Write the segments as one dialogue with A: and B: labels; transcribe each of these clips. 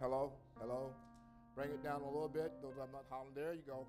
A: Hello? Hello? Bring it down a little bit. Those I'm not hollering. There you go.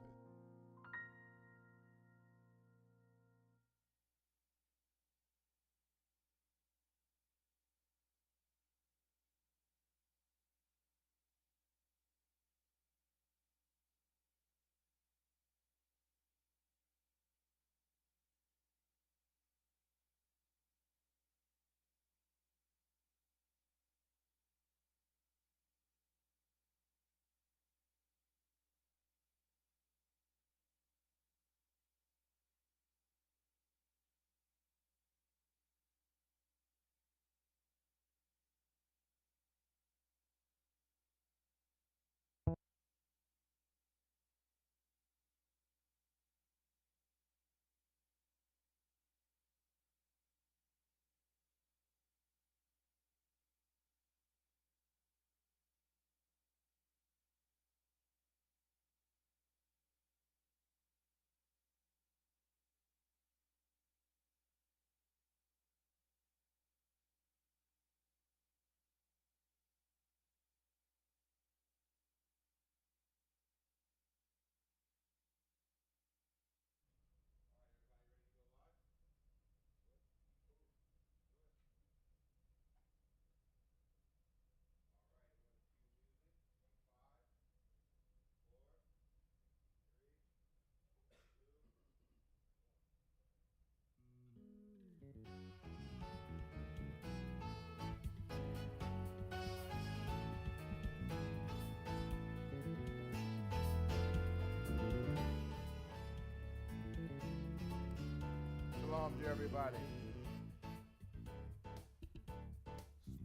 A: Shalom to everybody.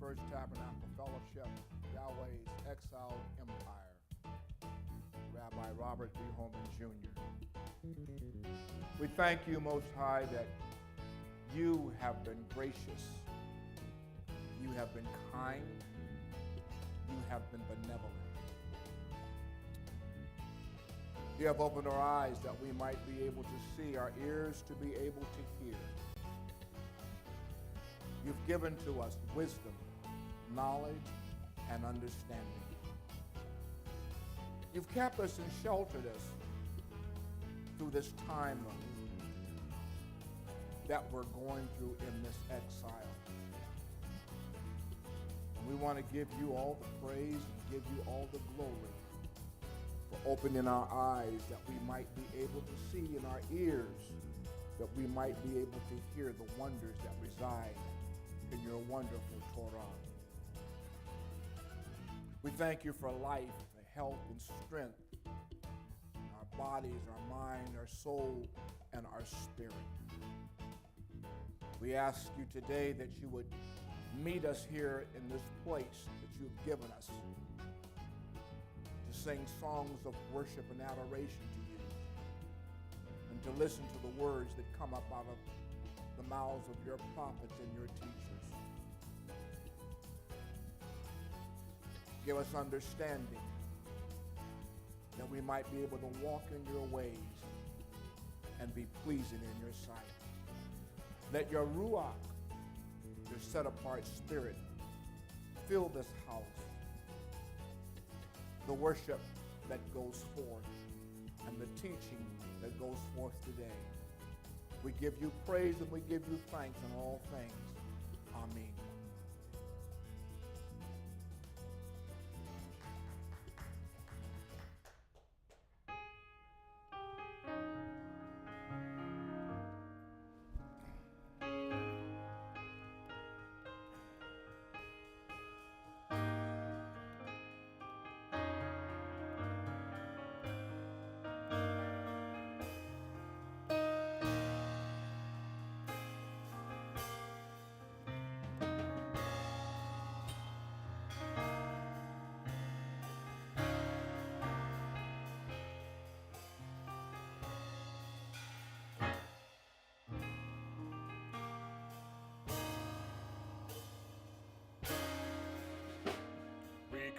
A: First Tabernacle Fellowship, Yahweh's Exiled Empire. Rabbi Robert B. Holman Jr. We thank you, Most High, that you have been gracious. You have been kind. You have been benevolent. You have opened our eyes that we might be able to see, our ears to be able to hear. You've given to us wisdom, knowledge, and understanding. You've kept us and sheltered us through this time that we're going through in this exile. And we want to give you all the praise and give you all the glory for opening our eyes that we might be able to see, and our ears that we might be able to hear the wonders that reside in your wonderful Torah. We thank you for life, for health and strength in our bodies, our mind, our soul, and our spirit. We ask you today that you would meet us here in this place that you've given us to sing songs of worship and adoration to you, and to listen to the words that come up out of the mouths of your prophets and your teachers. Give us understanding that we might be able to walk in your ways and be pleasing in your sight. Let your Ruach, your set-apart spirit, fill this house. The worship that goes forth and the teaching that goes forth today. We give you praise and we give you thanks in all things. Amen.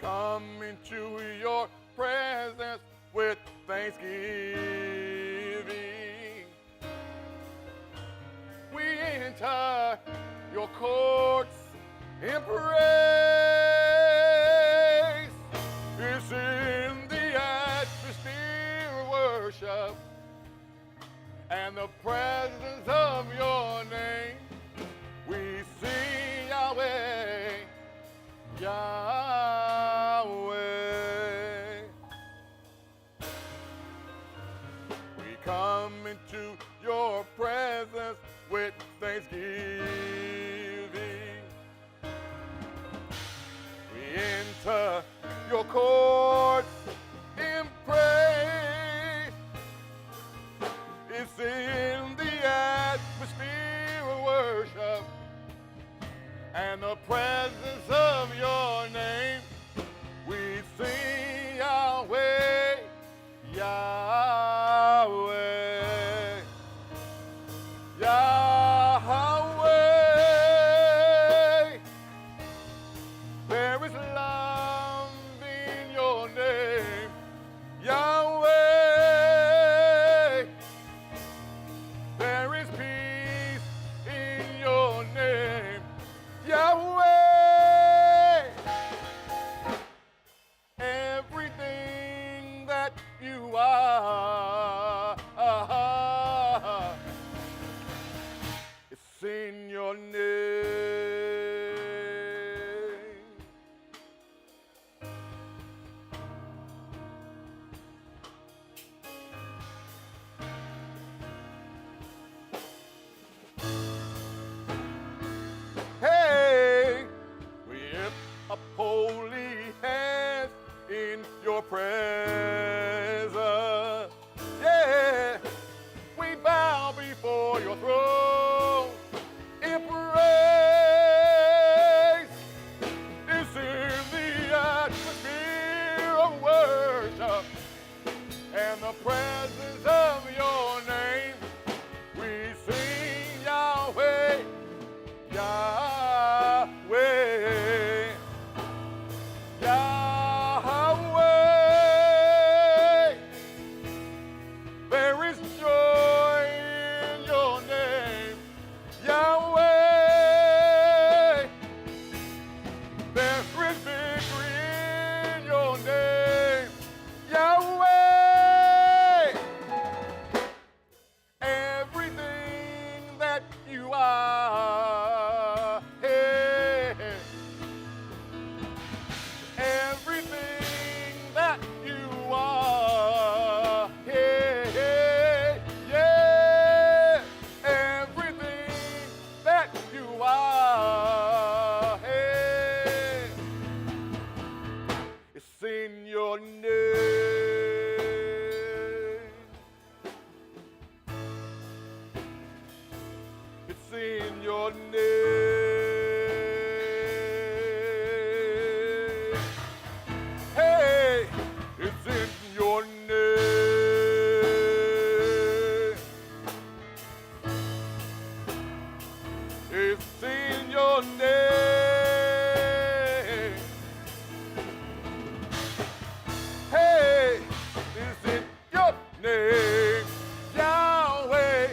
B: Come into your presence with thanksgiving. We enter your courts in praise. worship and the presence of your name. We sing Yahweh, Yahweh. We come into your presence with thanksgiving. We enter your courts in praise. It's in the atmosphere of worship and the presence of your name. We sing Yahweh, Yahweh, Yahweh. There is love in your name, Yahweh. There is peace in your name, Yahweh. Everything that you are, it's in your name. Hey, we lift up holy hands in your presence. Yeah, we bow before your throne in praise. It's in the atmosphere of worship and the presence of your name. We sing Yahweh, Yahweh, Yahweh. There is joy in your name, Yahweh. There is victory in your name, Yahweh. Everything that you are, hey. Everything that you are, hey, yeah. Everything that you are, hey. It's in your name. It's in your name. Hey, it's in your name. It's in your name. Hey, it's in your name. Yahweh,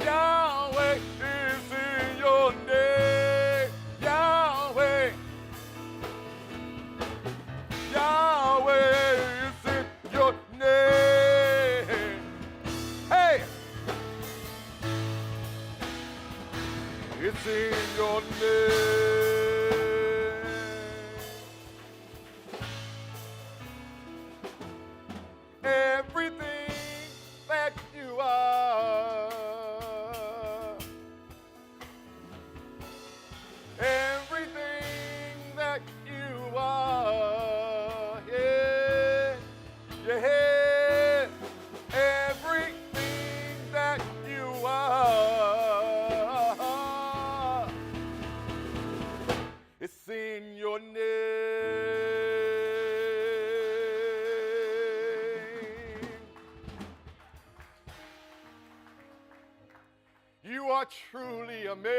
B: Yahweh is in your name. Yahweh, Yahweh is in your name. Hey, it's in your name. Everything that you are, everything that you are, yeah, yeah, everything that you are, it's in your name. You are truly amazing,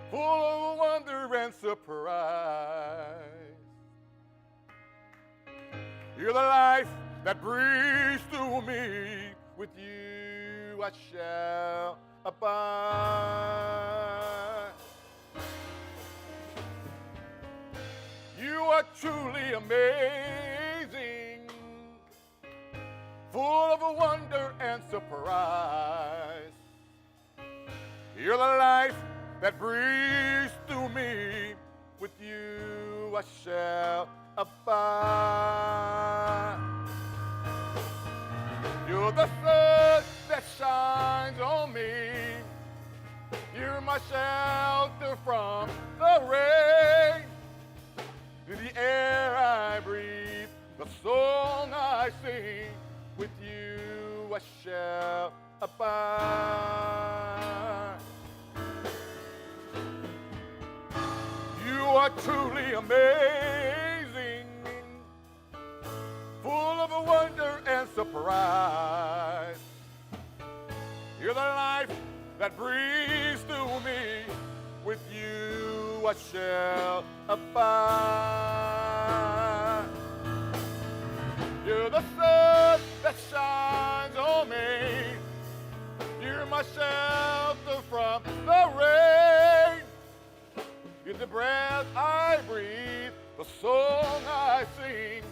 B: full of wonder and surprise. You're the life that breathes through me. With you I shall abide. You are truly amazing, full of wonder and surprise. You're the life that breathes through me. With you I shall abide. You're the sun that shines on me. You're my shelter from the rain. Through the air I breathe, the song I sing. With you I shall abide. You are truly amazing, full of wonder and surprise. You're the life that breathes through me. With you I shall abide. You're the sun that shines on me. You're my shelter from the rain. You're the breath I breathe, the song I sing.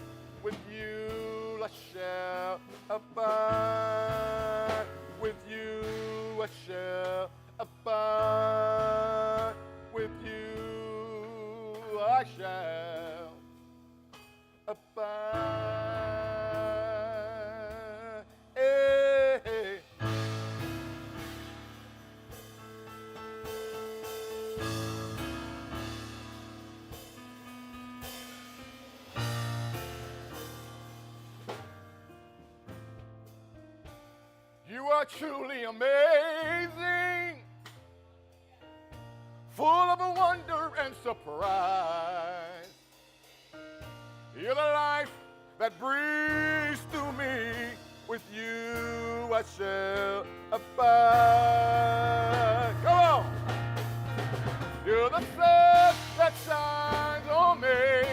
B: With you I shall abide. With you I shall abide. With you I shall abide. Hey, hey. You are truly amazing, full of wonder and surprise. You're the life that breathes through me. With you I shall abide. Come on. You're the sun that shines on me.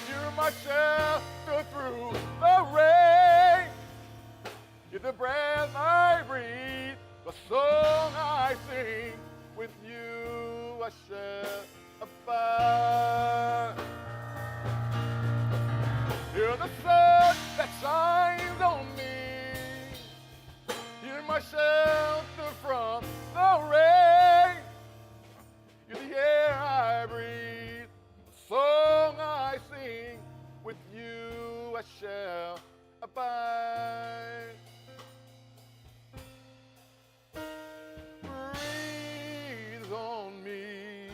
B: You're my shelter through the rain. You're the breath I breathe, the song I sing. With you I shall abide. You're the sun that shines on me. You're my shelter from the rain. You're the air I breathe, the song I sing. With you I shall abide. Breathe on me.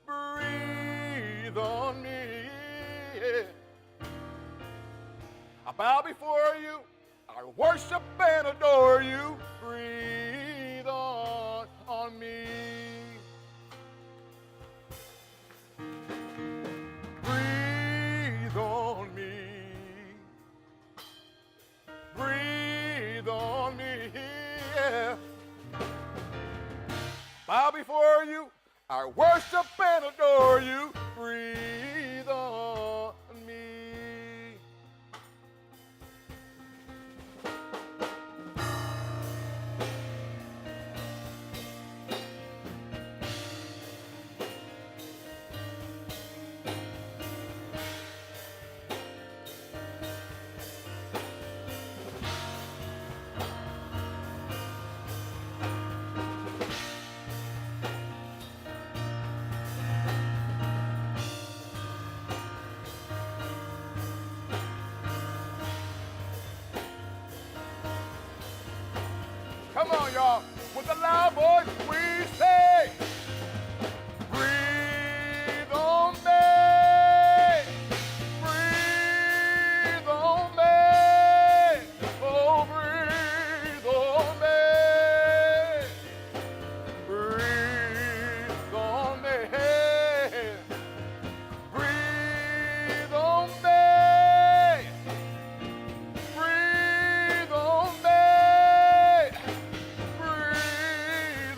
B: Breathe on me. I bow before you. I worship and adore you. Breathe on me. Breathe on me. Breathe on me. Yeah. Bow before you. I worship and adore you. Breathe on me. Come on, y'all. With a loud voice, we say, breathe on me. Breathe on me. Oh, breathe on me. Breathe on me. Breathe on me. Breathe on me. Breathe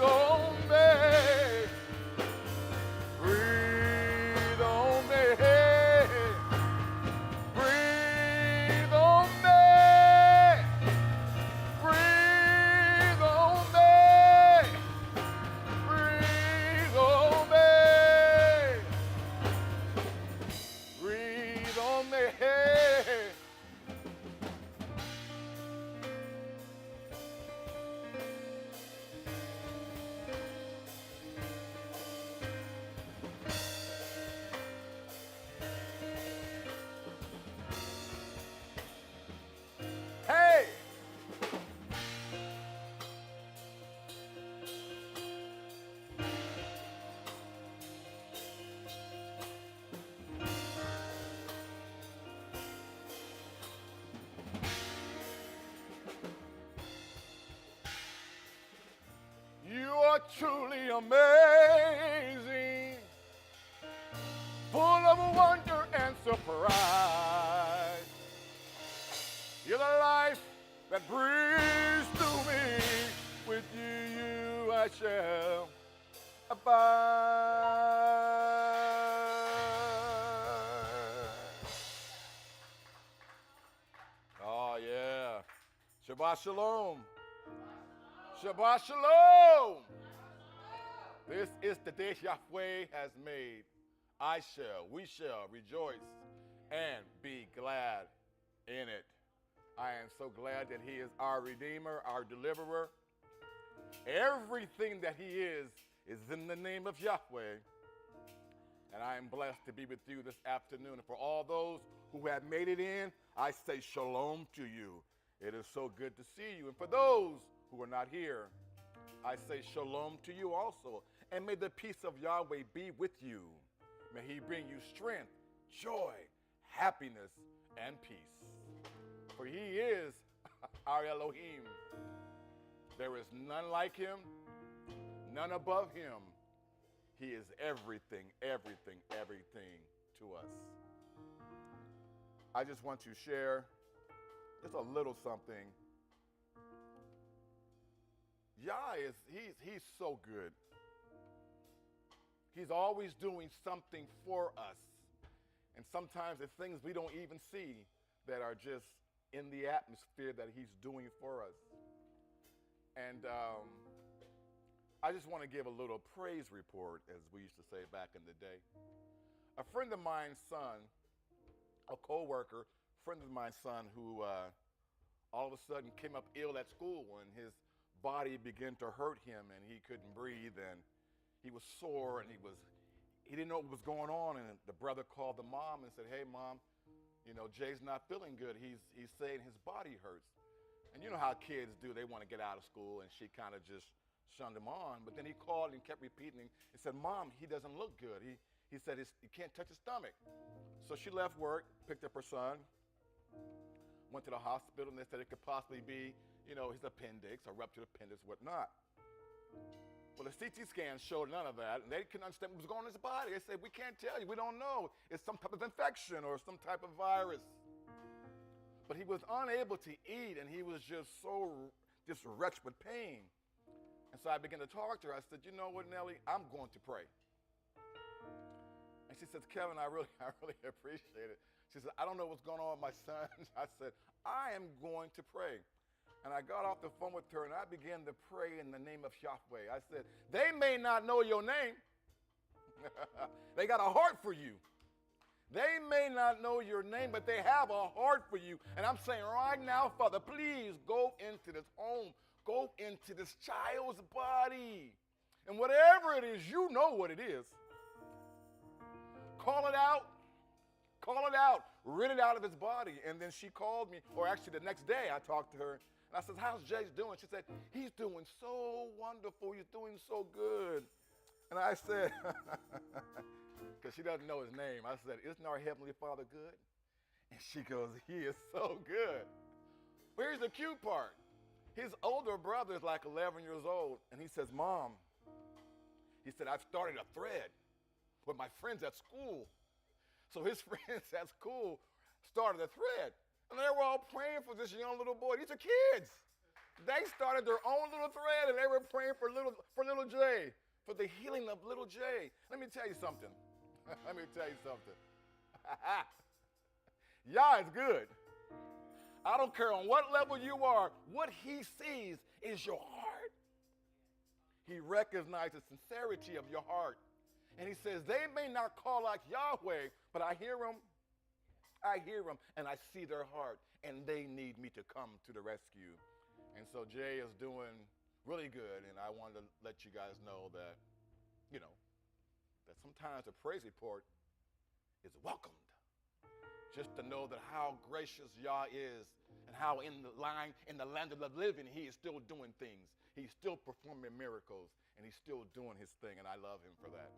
B: truly amazing, full of wonder and surprise. You're the life that breathes through me. With you I shall abide. Oh, yeah. Shabbat shalom. Shabbat shalom. This is the day Yahweh has made. We shall rejoice and be glad in it. I am so glad that he is our Redeemer, our Deliverer. Everything that he is in the name of Yahweh. And I am blessed to be with you this afternoon. And for all those who have made it in, I say shalom to you. It is so good to see you. And for those who are not here, I say shalom to you also. And may the peace of Yahweh be with you. May he bring you strength, joy, happiness, and peace. For he is our Elohim. There is none like him, none above him. He is everything, everything, everything to us. I just want to share just a little something. Yah he's so good. He's always doing something for us. And sometimes it's things we don't even see that are just in the atmosphere that he's doing for us. And I just want to give a little praise report, as we used to say back in the day. A friend of mine's son, a co-worker, friend of mine's son who all of a sudden came up ill at school and his body began to hurt him and he couldn't breathe and he was sore and he didn't know what was going on, and the brother called the mom and said, "Hey mom, you know, Jay's not feeling good. He's saying his body hurts." And you know how kids do, they want to get out of school, and she kind of just shunned him on. But then he called and kept repeating and said, "Mom, he doesn't look good. He said he can't touch his stomach." So she left work, picked up her son, went to the hospital, and they said it could possibly be, you know, his appendix, a ruptured appendix, whatnot. Well, the CT scan showed none of that, and they couldn't understand what was going on in his body. They said, "We can't tell you. We don't know. It's some type of infection or some type of virus." But he was unable to eat, and he was just wretched with pain. And so I began to talk to her. I said, "You know what, Nellie? I'm going to pray." And she says, "Kevin, I really appreciate it." She said, "I don't know what's going on with my son." I said, "I am going to pray." And I got off the phone with her, and I began to pray in the name of Yahweh. I said, "They may not know your name. They got a heart for you. They may not know your name, but they have a heart for you." And I'm saying right now, Father, please go into this home. Go into this child's body. And whatever it is, you know what it is. Call it out. Call it out. Rid it out of his body. And then she called me, or actually the next day I talked to her. And I said, "How's Jay's doing?" She said, "He's doing so wonderful. He's doing so good." And I said, because she doesn't know his name, I said, "Isn't our Heavenly Father good?" And she goes, "He is so good." But here's the cute part. His older brother is like 11 years old, and he says, "Mom," he said, "I've started a thread with my friends at school." So his friends at school started a thread, and they were all praying for this young little boy. These are kids. They started their own little thread, and they were praying for little Jay, for the healing of little Jay. Let me tell you something. Let me tell you something. Yah is good. I don't care on what level you are, what he sees is your heart. He recognizes the sincerity of your heart. And he says, "They may not call like Yahweh, but I hear them, and I see their heart, and they need me to come to the rescue." And so Jay is doing really good, and I wanted to let you guys know that, you know, that sometimes a praise report is welcomed. Just to know that how gracious Yah is, and how in the land of the living, he is still doing things. He's still performing miracles, and he's still doing his thing, and I love him for that.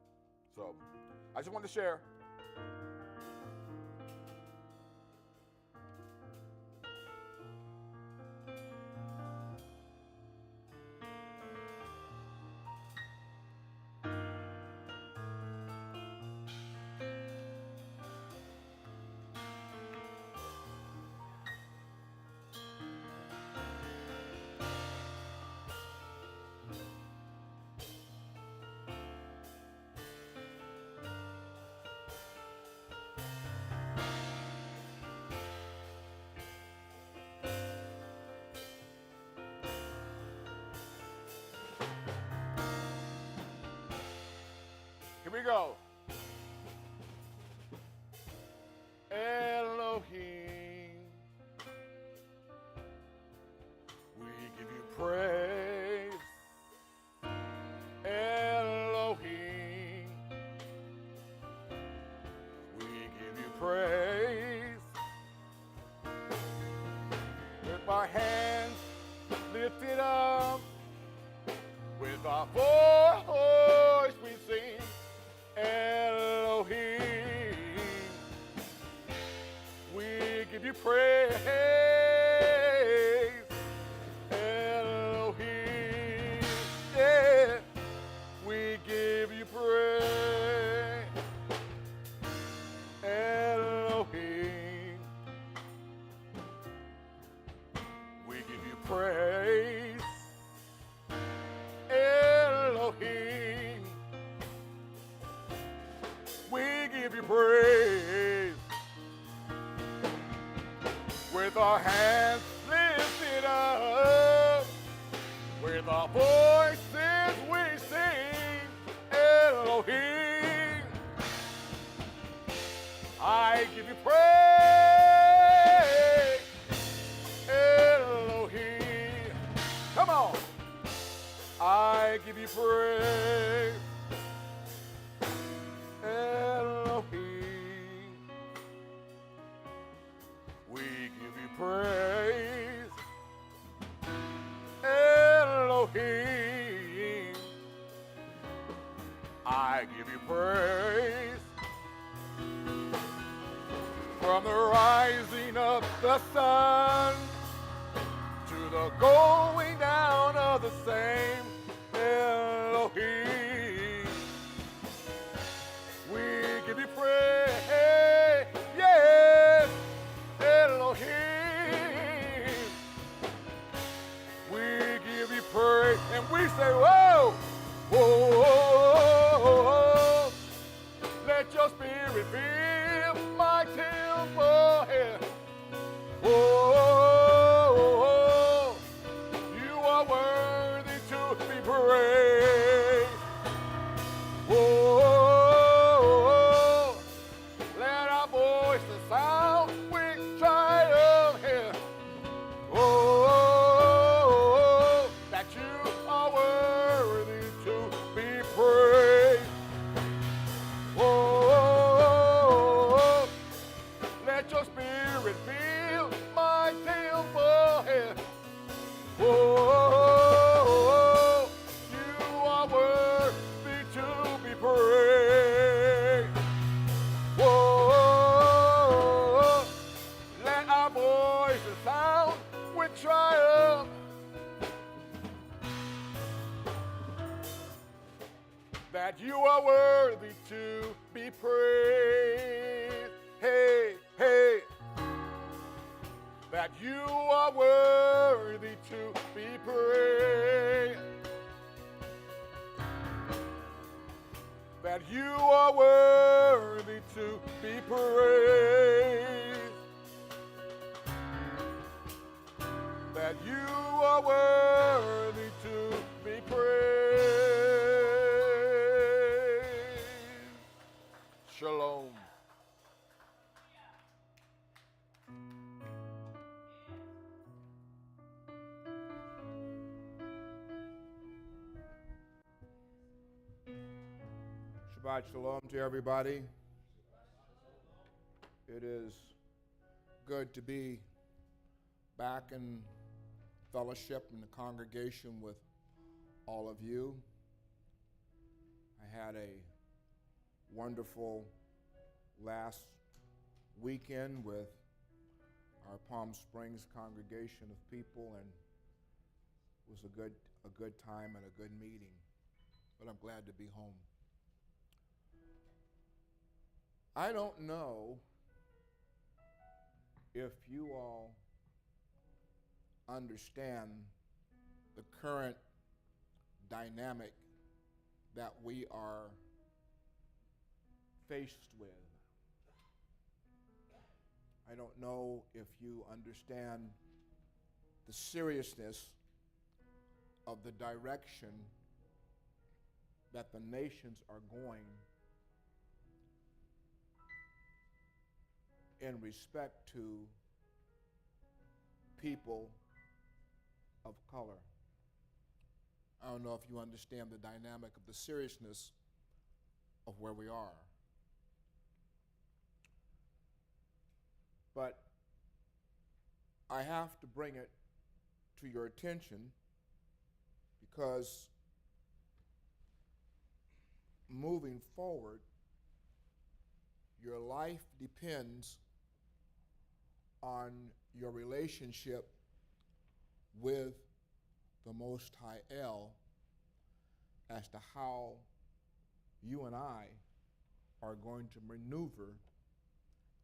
B: So I just wanted to share. Here we go. Elohim, we give you praise. Elohim, we give you praise. With our hands lifted up, with our voice we sing, Elohim, we give you praise. Elohim, yeah, we give you praise. Elohim, we give you praise. Elohim, we give you praise. With our hands lifted up, with our voices we sing, Elohim, I give you praise. Elohim, come on. I give you praise. Elohim, we give you praise. Elohim, I give you praise. From the rising of the sun to the going down of the same, Elohim, we give you praise. Yes, Elohim, we give you praise. And we say, whoa, whoa, whoa, whoa. Let your spirit fill my temple here. Whoa, you are worthy to be praised. Whoa, let our voices sound with triumph here. Whoa, that you are worthy to be praised. Whoa, let your spirit fill my temple here. Whoa, you are worthy to be praised. Whoa, let our voices sound with triumph. That you are worthy to be praised. Hey, hey. That you are worthy to be praised. That you are worthy to be praised. That you are worthy to be praised. Shalom.
A: Shabbat shalom to everybody. It is good to be back in fellowship in the congregation with all of you. I had a wonderful last weekend with our Palm Springs congregation of people, and it was a good time and a good meeting. But I'm glad to be home. I don't know if you all understand the current dynamic that we are faced with. I don't know if you understand the seriousness of the direction that the nations are going in respect to people of color. I don't know if you understand the dynamic of the seriousness of where we are. But I have to bring it to your attention because moving forward, your life depends on your relationship with the Most High El as to how you and I are going to maneuver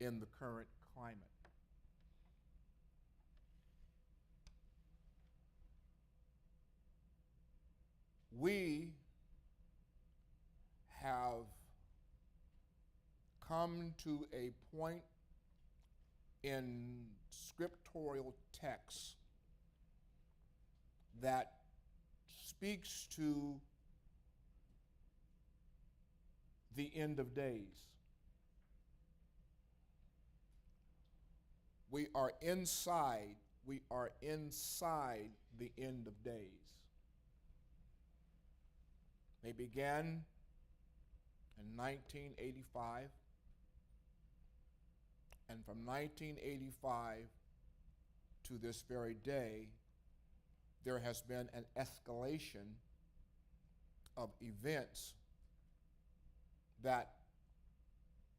A: in the current climate. We have come to a point in scriptural texts that speaks to the end of days. We are inside the end of days. They began in 1985, and from 1985 to this very day, there has been an escalation of events that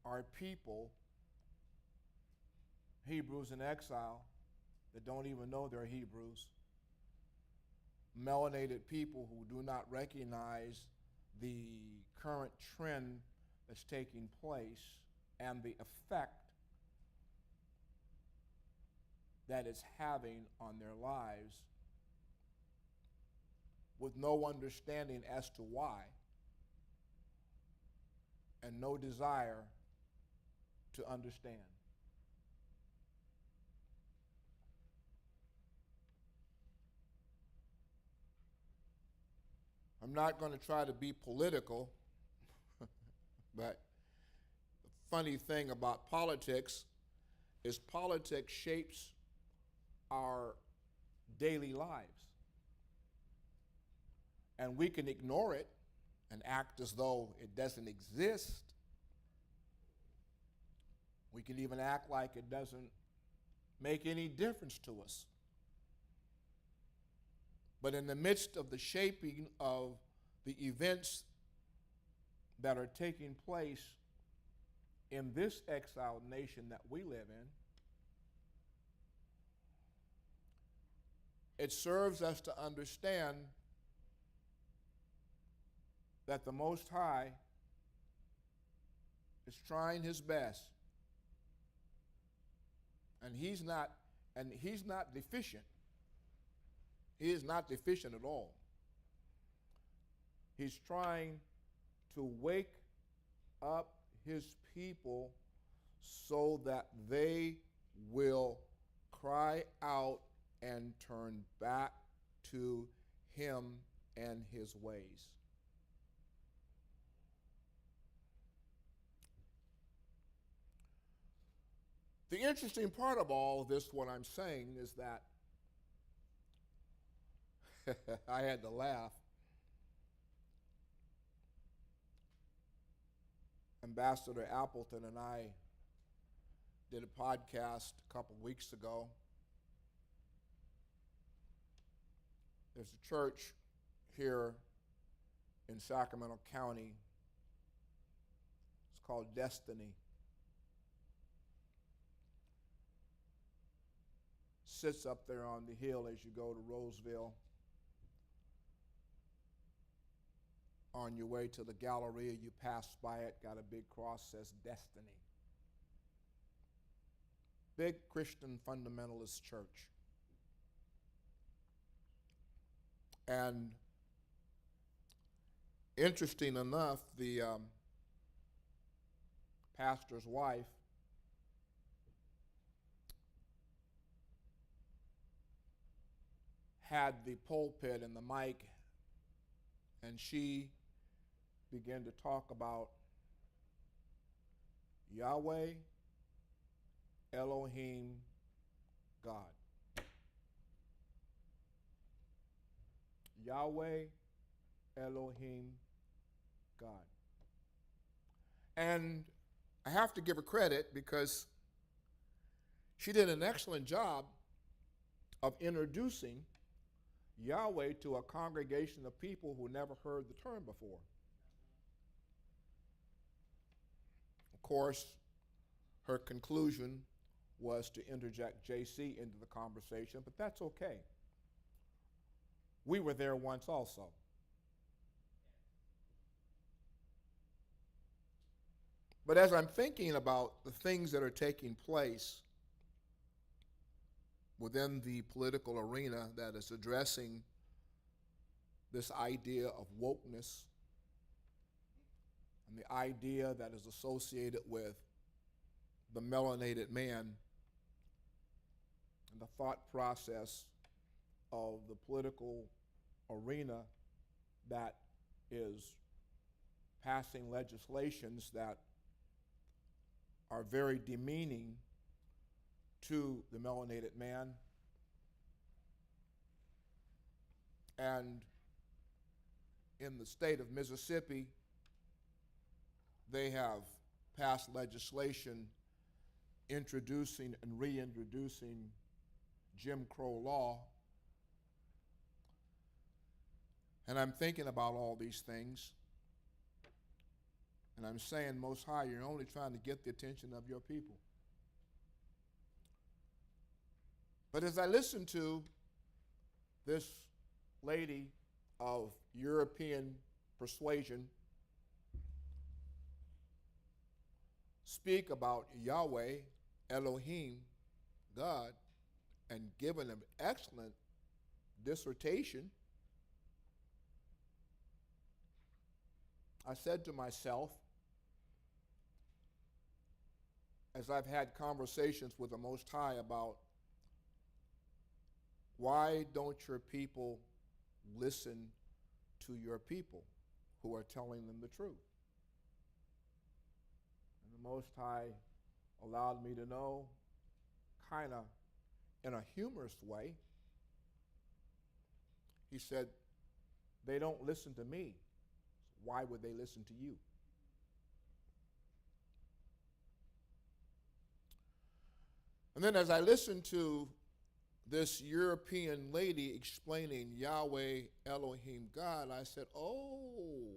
A: our people, Hebrews in exile, that don't even know they're Hebrews, melanated people who do not recognize the current trend that's taking place and the effect that it's having on their lives, with no understanding as to why and no desire to understand. I'm not going to try to be political, but the funny thing about politics is politics shapes our daily lives. And we can ignore it and act as though it doesn't exist. We can even act like it doesn't make any difference to us. But in the midst of the shaping of the events that are taking place in this exiled nation that we live in, it serves us to understand that the Most High is trying his best. And he's not deficient. He is not deficient at all. He's trying to wake up his people so that they will cry out and turn back to him and his ways. The interesting part of all of this, what I'm saying, is that I had to laugh. Ambassador Appleton and I did a podcast a couple weeks ago. There's a church here in Sacramento County. It's called Destiny. Sits up there on the hill as you go to Roseville. On your way to the Galleria, you pass by it, got a big cross, says Destiny. Big Christian fundamentalist church. And interesting enough, the pastor's wife had the pulpit and the mic, and she began to talk about Yahweh Elohim, God. Yahweh, Elohim, God. And I have to give her credit because she did an excellent job of introducing Yahweh to a congregation of people who never heard the term before. Of course, her conclusion was to interject JC into the conversation, but that's okay. We were there once also. But as I'm thinking about the things that are taking place within the political arena that is addressing this idea of wokeness and the idea that is associated with the melanated man and the thought process of the political arena that is passing legislations that are very demeaning to the melanated man. And in the state of Mississippi, they have passed legislation introducing and reintroducing Jim Crow law. And I'm thinking about all these things. And I'm saying, Most High, you're only trying to get the attention of your people. But as I listen to this lady of European persuasion speak about Yahweh, Elohim, God, and give an excellent dissertation, I said to myself, as I've had conversations with the Most High about why don't your people listen to your people who are telling them the truth? And the Most High allowed me to know, kind of in a humorous way, he said, they don't listen to me. Why would they listen to you? And then as I listened to this European lady explaining Yahweh, Elohim, God, I said, oh,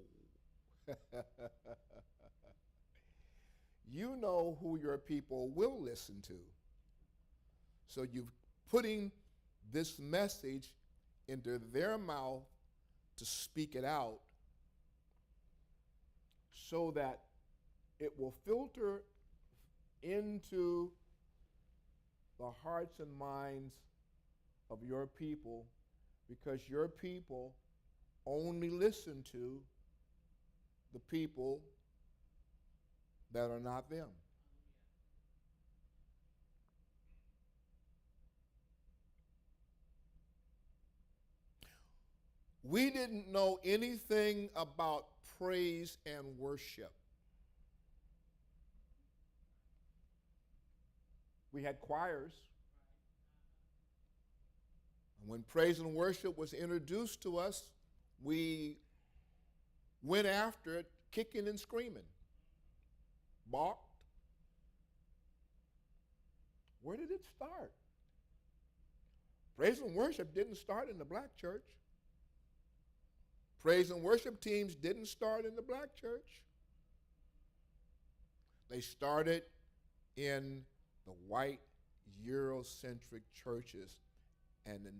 A: you know who your people will listen to. So you're putting this message into their mouth to speak it out so that it will filter into the hearts and minds of your people, because your people only listen to the people that are not them. We didn't know anything about praise and worship. We had choirs. And when praise and worship was introduced to us, we went after it kicking and screaming. Balked. Where did it start? Praise and worship didn't start in the black church. Praise and worship teams didn't start in the black church. They started in the white Eurocentric churches, and then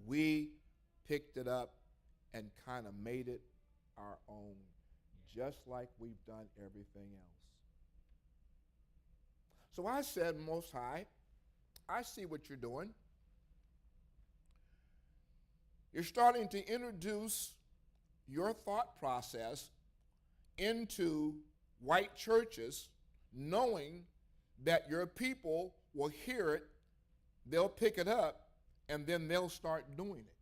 A: we picked it up and kind of made it our own, just like we've done everything else. So I said, Most High, I see what you're doing. You're starting to introduce your thought process into white churches, knowing that your people will hear it, they'll pick it up, and then they'll start doing it.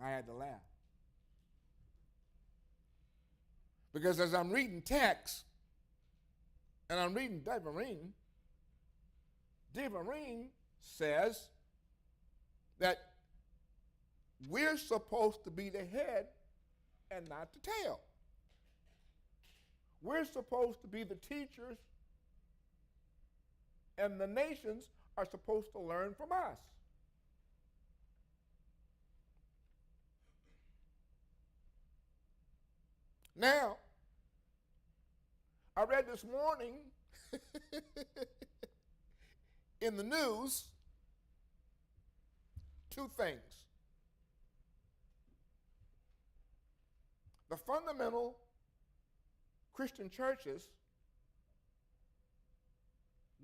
A: I had to laugh. Because as I'm reading text, And I'm reading Devarim. Devarim says that we're supposed to be the head and not the tail. We're supposed to be the teachers, and the nations are supposed to learn from us. Now, I read this morning in the news two things. The fundamental Christian churches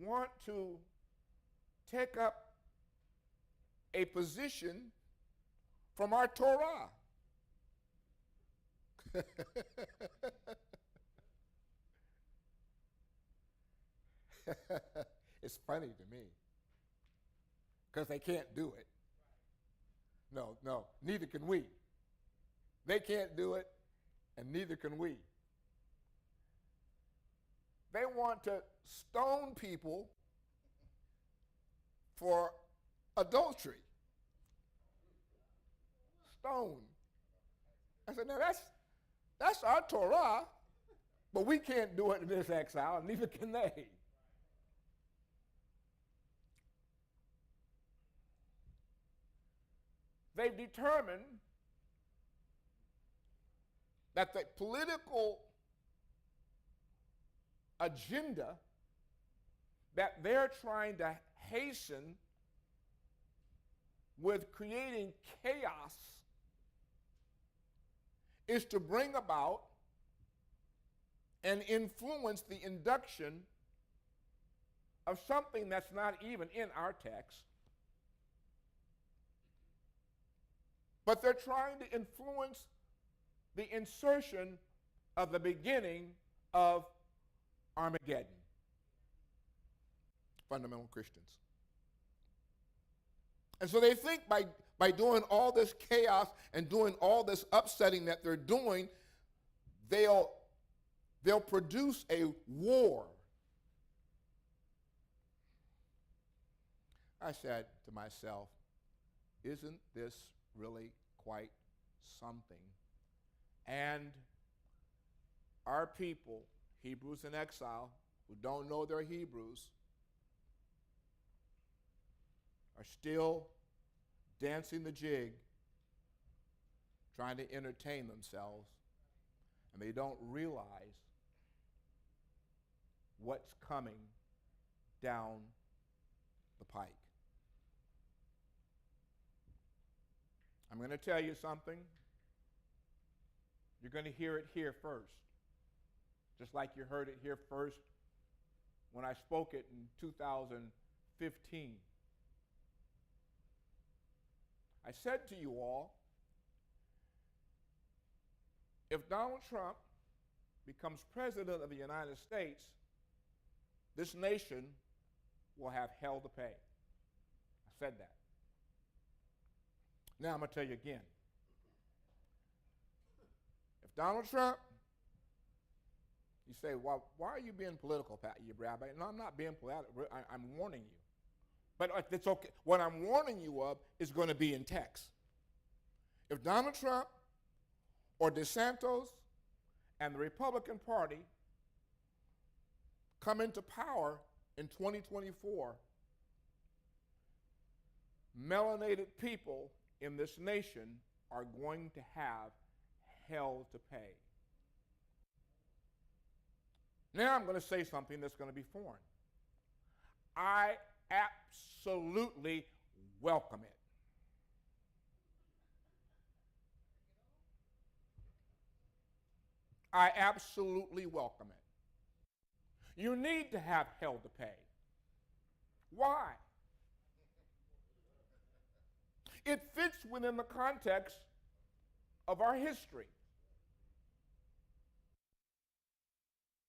A: want to take up a position from our Torah. It's funny to me because they can't do it. No, neither can we. They can't do it, and neither can we. They want to stone people for adultery. Stone. I said, now that's our Torah, but we can't do it in this exile, and neither can they. They've determined that the political agenda that they're trying to hasten with creating chaos is to bring about and influence the induction of something that's not even in our text. But they're trying to influence the insertion of the beginning of Armageddon. Fundamental Christians. And so they think by doing all this chaos and doing all this upsetting that they're doing, they'll produce a war. I said to myself, isn't this really quite something? And our people, Hebrews in exile, who don't know they're Hebrews, are still dancing the jig, trying to entertain themselves, and they don't realize what's coming down the pike. I'm going to tell you something. You're going to hear it here first, just like you heard it here first when I spoke it in 2015. I said to you all, if Donald Trump becomes president of the United States, this nation will have hell to pay. I said that. Now I'm going to tell you again. If Donald Trump, you say, well, why are you being political, Rabbi? No, I'm not being political. I'm warning you. But it's okay. What I'm warning you of is going to be in text. If Donald Trump or DeSantis and the Republican Party come into power in 2024, melanated people in this nation are going to have hell to pay. Now I'm going to say something that's going to be foreign. I absolutely welcome it. I absolutely welcome it. You need to have hell to pay. Why? It fits within the context of our history.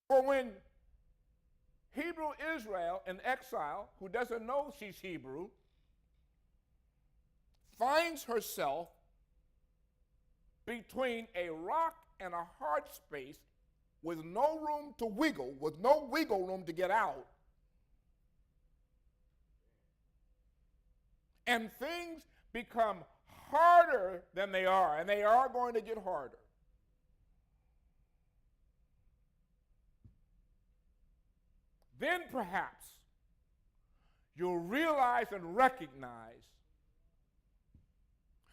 A: For when Hebrew Israel in exile, who doesn't know she's Hebrew, finds herself between a rock and a hard space with no room to wiggle, with no wiggle room to get out. And things become harder than they are, and they are going to get harder. Then perhaps you'll realize and recognize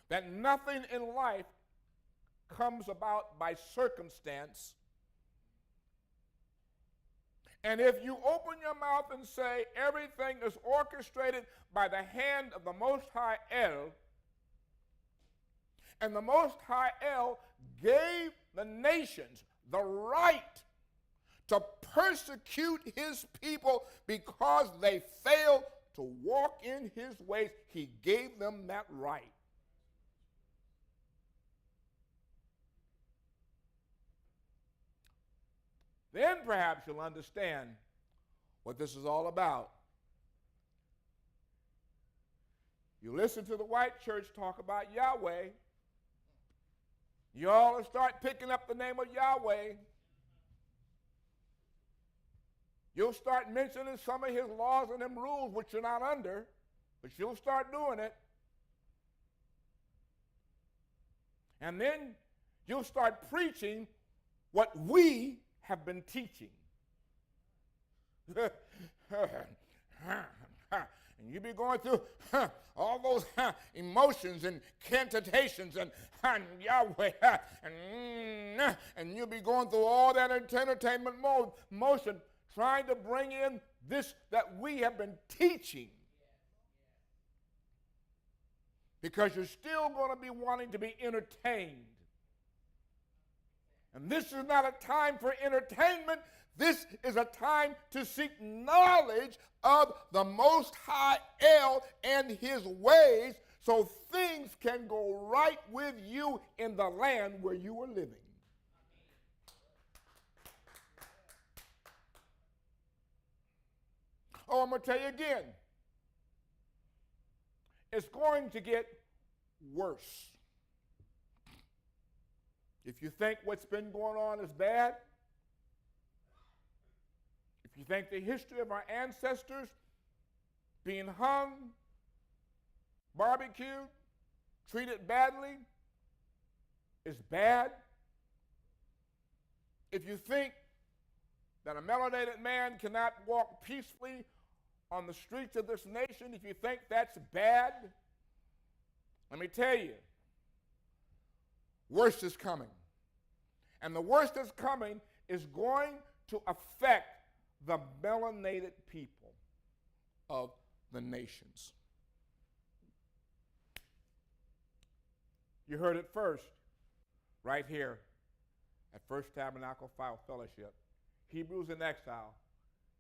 A: that nothing in life comes about by circumstance. And if you open your mouth and say everything is orchestrated by the hand of the Most High El, and the Most High El gave the nations the right to persecute his people because they failed to walk in his ways, he gave them that right. Then perhaps you'll understand what this is all about. You listen to the white church talk about Yahweh, you all will start picking up the name of Yahweh. You'll start mentioning some of his laws and them rules which you're not under, but you'll start doing it. And then you'll start preaching what we have been teaching. And you be going through all those emotions and cantations and Yahweh, and you'll be going through all that entertainment motion, trying to bring in this that we have been teaching. Because you're still going to be wanting to be entertained. And this is not a time for entertainment. This is a time to seek knowledge of the Most High El and his ways so things can go right with you in the land where you are living. Oh, I'm going to tell you again. It's going to get worse. If you think what's been going on is bad, if you think the history of our ancestors being hung, barbecued, treated badly is bad, if you think that a melanated man cannot walk peacefully on the streets of this nation, if you think that's bad, let me tell you, worse is coming. And the worst that's coming is going to affect the melanated people of the nations. You heard it first, right here at First Tabernacle Fellowship. Hebrews in exile,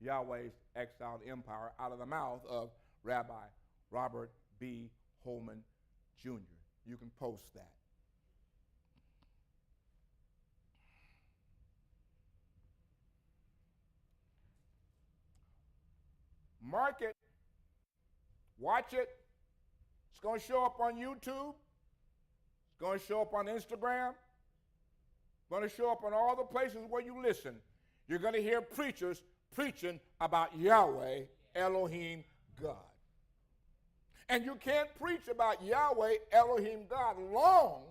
A: Yahweh's exiled empire, out of the mouth of Rabbi Robert B. Holman Jr. You can post that. Mark it, watch it. It's going to show up on YouTube. It's going to show up on Instagram. It's going to show up on all the places where you listen. You're going to hear preachers preaching about Yahweh, Elohim, God. And you can't preach about Yahweh, Elohim, God long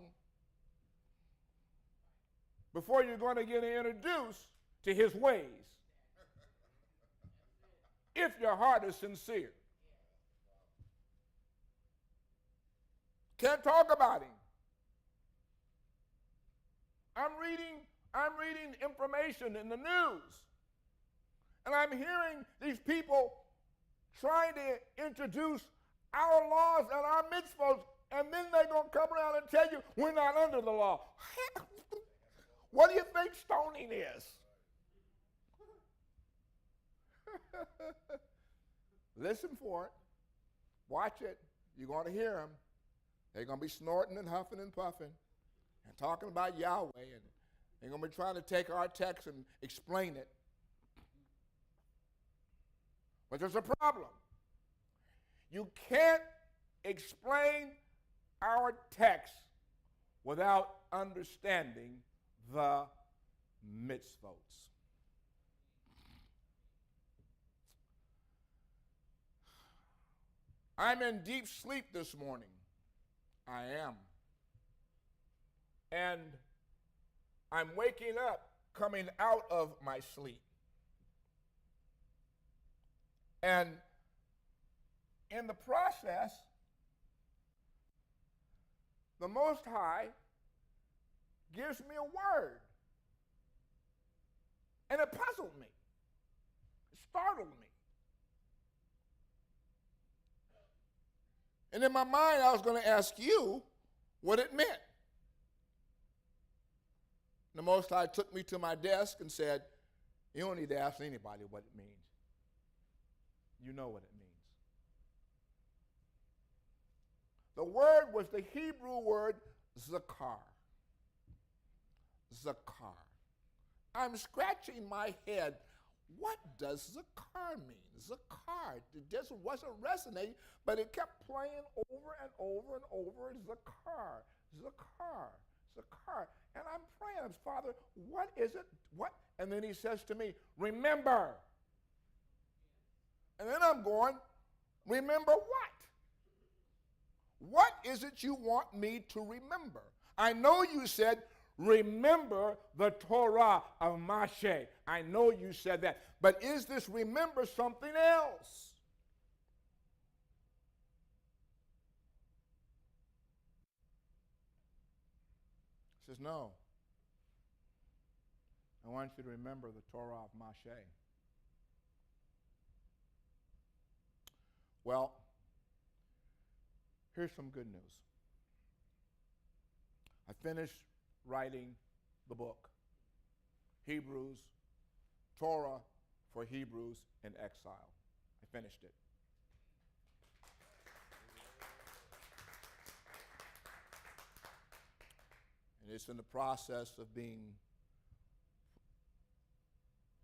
A: before you're going to get introduced to his ways. If your heart is sincere. Can't talk about him. I'm reading information in the news, and I'm hearing these people trying to introduce our laws and our mitzvot, and then they're going to come around and tell you we're not under the law. What do you think stoning is? Listen for it. Watch it. You're going to hear them. They're going to be snorting and huffing and puffing and talking about Yahweh, and they're going to be trying to take our text and explain it. But there's a problem. You can't explain our text without understanding the mitzvot. I'm in deep sleep this morning. I am. And I'm waking up, coming out of my sleep. And in the process, the Most High gives me a word. And it puzzled me. It startled me. And in my mind, I was going to ask you what it meant. The Most High took me to my desk and said, you don't need to ask anybody what it means. You know what it means. The word was the Hebrew word zakar. Zakar. I'm scratching my head. What does zakar mean? Zakar. It just wasn't resonating, but it kept playing over and over and over. Zakar. Zakar. Zakar. And I'm praying, Father, what is it? What? And then he says to me, remember. And then I'm going, remember what? What is it you want me to remember? I know you said, remember the Torah of Moshe. I know you said that. But is this remember something else? He says, no. I want you to remember the Torah of Moshe. Well, here's some good news. I finished writing the book, Hebrews, Torah for Hebrews in Exile. I finished it. And it's in the process of being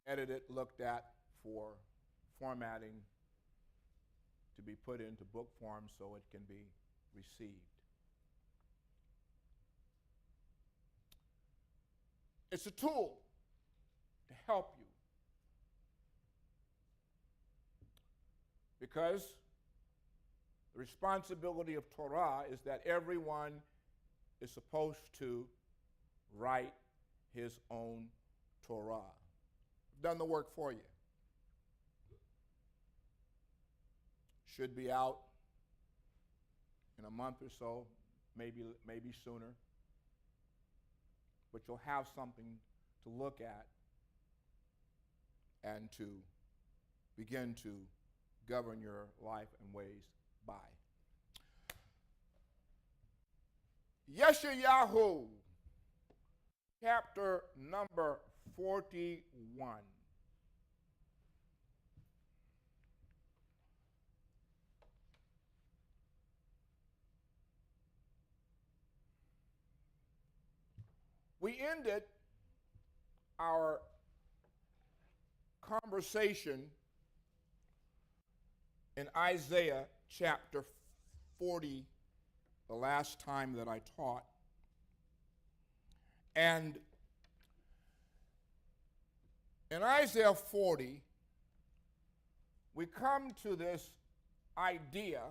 A: edited, looked at for formatting to be put into book form so it can be received. It's a tool to help you. Because the responsibility of Torah is that everyone is supposed to write his own Torah. I've done the work for you. Should be out in a month or so, maybe sooner. But you'll have something to look at and to begin to govern your life and ways by. Yeshayahu, chapter number 41. We ended our conversation in Isaiah chapter 40, the last time that I taught. And in Isaiah 40, we come to this idea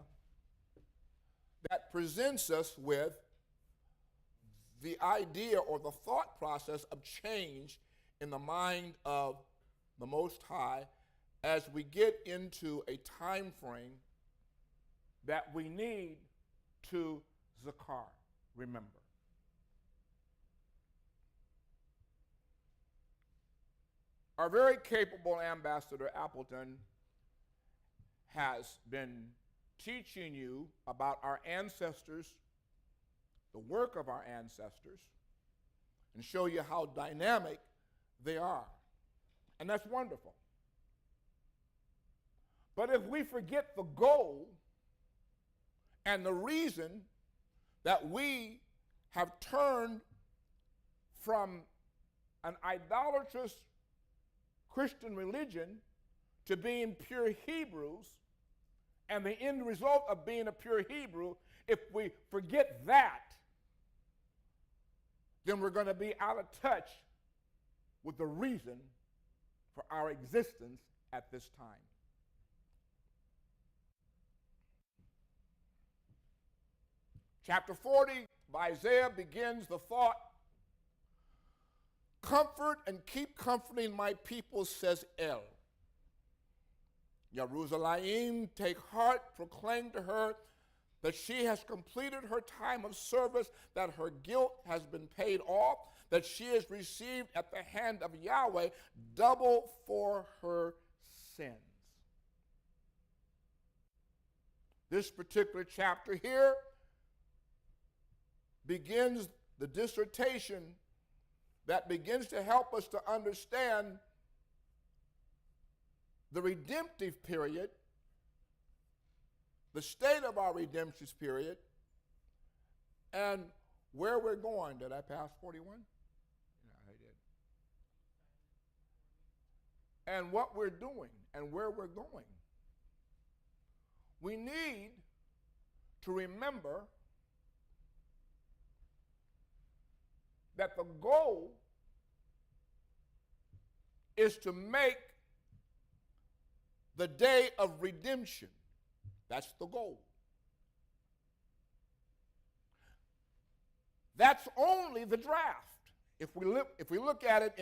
A: that presents us with the idea or the thought process of change in the mind of the Most High as we get into a time frame that we need to zakar, remember. Our very capable Ambassador Appleton has been teaching you about our ancestors, the work of our ancestors, and show you how dynamic they are. And that's wonderful. But if we forget the goal and the reason that we have turned from an idolatrous Christian religion to being pure Hebrews, and the end result of being a pure Hebrew, if we forget that, then we're going to be out of touch with the reason for our existence at this time. Chapter 40 of Isaiah begins the thought, "Comfort and keep comforting my people, says El. Jerusalem, take heart, proclaim to her that she has completed her time of service, that her guilt has been paid off, that she has received at the hand of Yahweh double for her sins." This particular chapter here begins the dissertation that begins to help us to understand the redemptive period, the state of our redemption period, and where we're going. Did I pass 41? Yeah, I did. And what we're doing and where we're going. We need to remember that the goal is to make the day of redemption. That's the goal. That's only the draft. If we look at it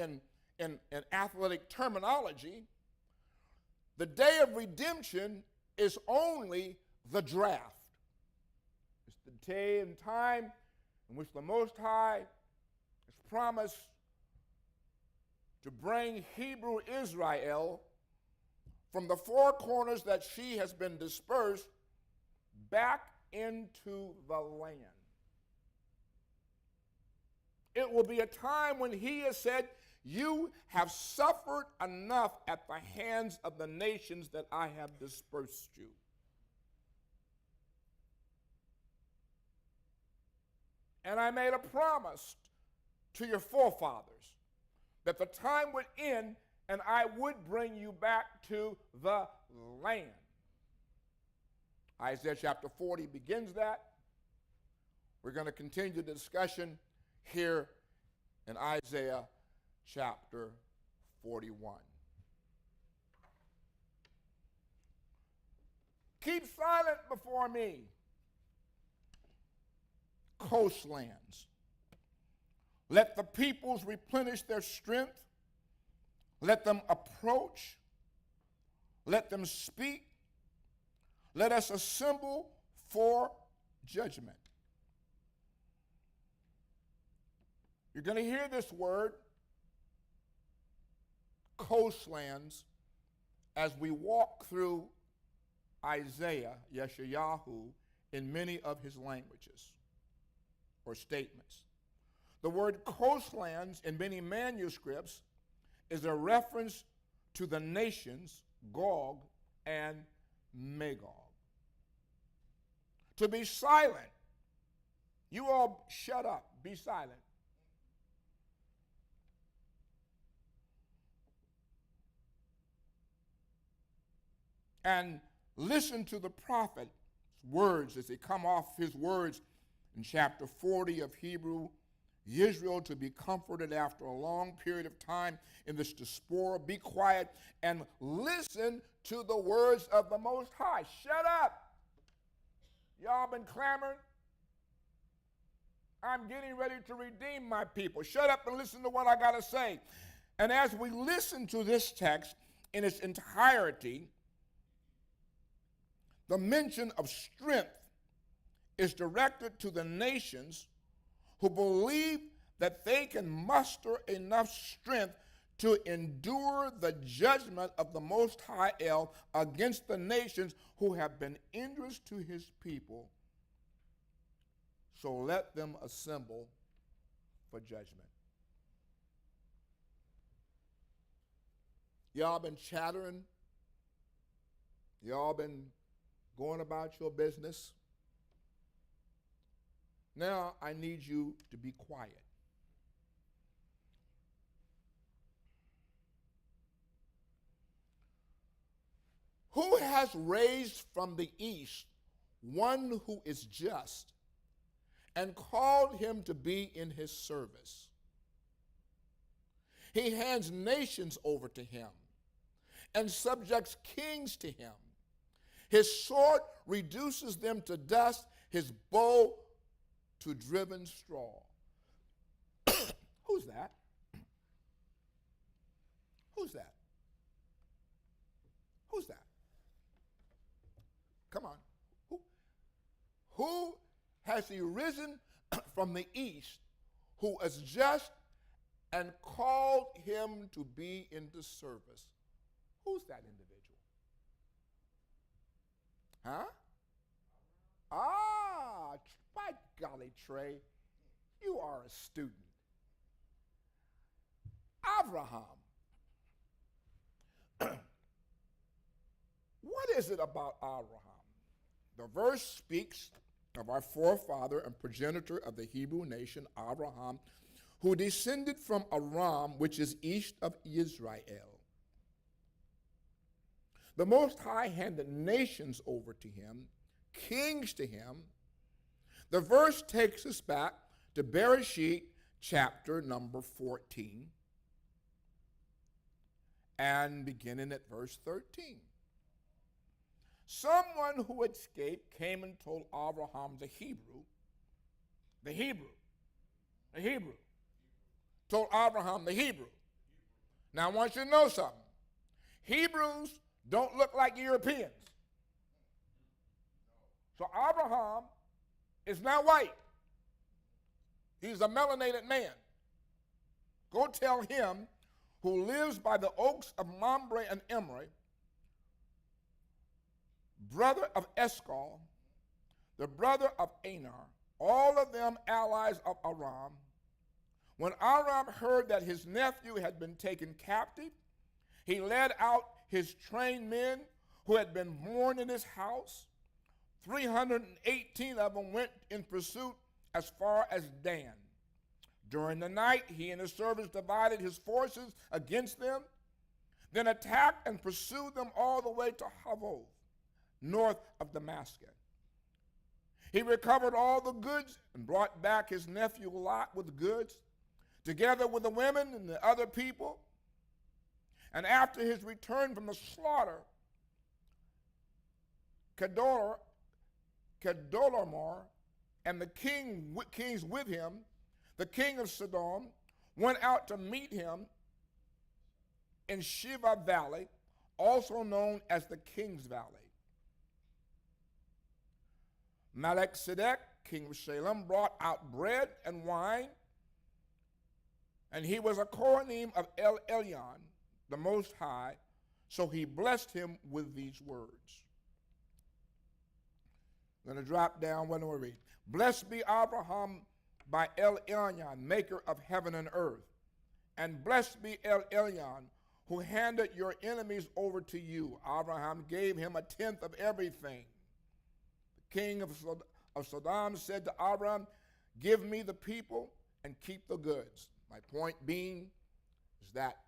A: in athletic terminology, the day of redemption is only the draft. It's the day and time in which the Most High has promised to bring Hebrew Israel from the four corners that she has been dispersed back into the land. It will be a time when he has said, "You have suffered enough at the hands of the nations that I have dispersed you." And I made a promise to your forefathers that the time would end and I would bring you back to the land. Isaiah chapter 40 begins that. We're going to continue the discussion here in Isaiah chapter 41. "Keep silent before me, coastlands. Let the peoples replenish their strength. Let them approach. Let them speak. Let us assemble for judgment." You're going to hear this word, coastlands, as we walk through Isaiah, Yeshayahu, in many of his languages or statements. The word coastlands in many manuscripts is a reference to the nations Gog and Magog. To be silent. You all shut up. Be silent. And listen to the prophet's words as they come off his words in chapter 40 of Hebrew. Israel to be comforted after a long period of time in this diaspora. Be quiet and listen to the words of the Most High. Shut up. Y'all been clamoring. I'm getting ready to redeem my people. Shut up and listen to what I got to say. And as we listen to this text in its entirety, the mention of strength is directed to the nations who believe that they can muster enough strength to endure the judgment of the Most High El against the nations who have been injurious to his people. So let them assemble for judgment. Y'all been chattering. Y'all been going about your business. Now I need you to be quiet. Who has raised from the east one who is just and called him to be in his service? He hands nations over to him and subjects kings to him. His sword reduces them to dust, his bow to driven straw. Who's that? Who's that? Who's that? Come on. Who has he risen from the east, who is just and called him to be in the service? Who's that individual? Huh? Ah, by golly, Trey, you are a student. Abraham. What is it about Abraham? The verse speaks of our forefather and progenitor of the Hebrew nation, Abraham, who descended from Aram, which is east of Israel. The Most High handed nations over to him, kings to him. The verse takes us back to Bereshit chapter number 14 and beginning at verse 13. Someone who escaped came and told Abraham the Hebrew, told Abraham the Hebrew. Now I want you to know something. Hebrews don't look like Europeans. So Abraham is not white. He's a melanated man. Go tell him who lives by the oaks of Mamre and Emre, brother of Eshcol, the brother of Anar, all of them allies of Aram. When Aram heard that his nephew had been taken captive, he led out his trained men who had been born in his house. 318 of them went in pursuit as far as Dan. During the night, he and his servants divided his forces against them, then attacked and pursued them all the way to Havoth, north of Damascus. He recovered all the goods and brought back his nephew Lot with goods, together with the women and the other people. And after his return from the slaughter, Kedorlaomer and the kings with him, the king of Sodom, went out to meet him in Shiva Valley, also known as the King's Valley. Melchizedek, king of Salem, brought out bread and wine, and he was a Kohanim of El Elyon, the Most High, so he blessed him with these words. I'm going to drop down, what do we read? Blessed be Abraham by El Elyon, maker of heaven and earth. And blessed be El Elyon, who handed your enemies over to you. Abraham gave him a tenth of everything. The king of Sodom said to Abraham, give me the people and keep the goods. My point being is that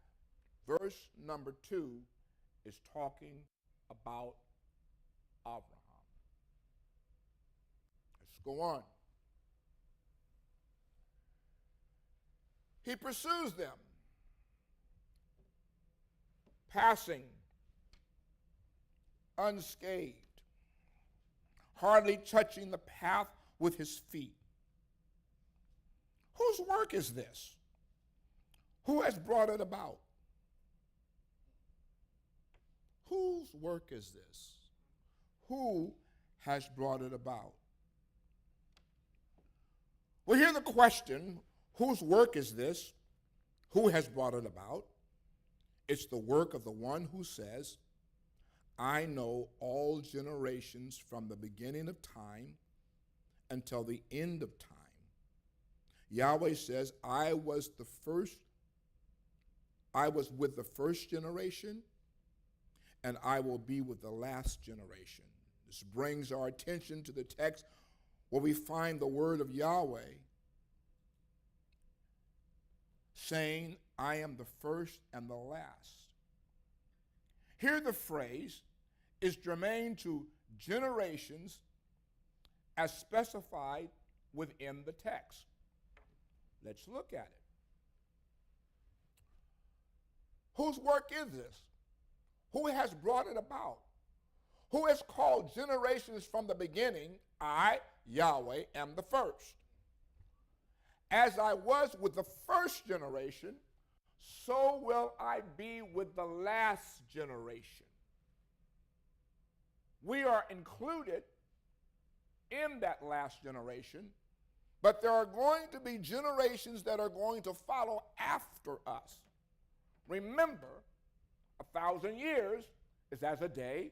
A: verse number 2 is talking about Abraham. Let's go on. He pursues them, passing unscathed, hardly touching the path with his feet. Whose work is this? Who has brought it about? Whose work is this? Who has brought it about? Well, hear the question, whose work is this? Who has brought it about? It's the work of the one who says, I know all generations from the beginning of time until the end of time. Yahweh says, I was with the first generation, and I will be with the last generation. This brings our attention to the text where we find the word of Yahweh saying, I am the first and the last. Here the phrase is germane to generations as specified within the text. Let's look at it. Whose work is this? Who has brought it about? Who has called generations from the beginning? I, Yahweh, am the first. As I was with the first generation, so will I be with the last generation. We are included in that last generation, but there are going to be generations that are going to follow after us. Remember, 1,000 years is as a day,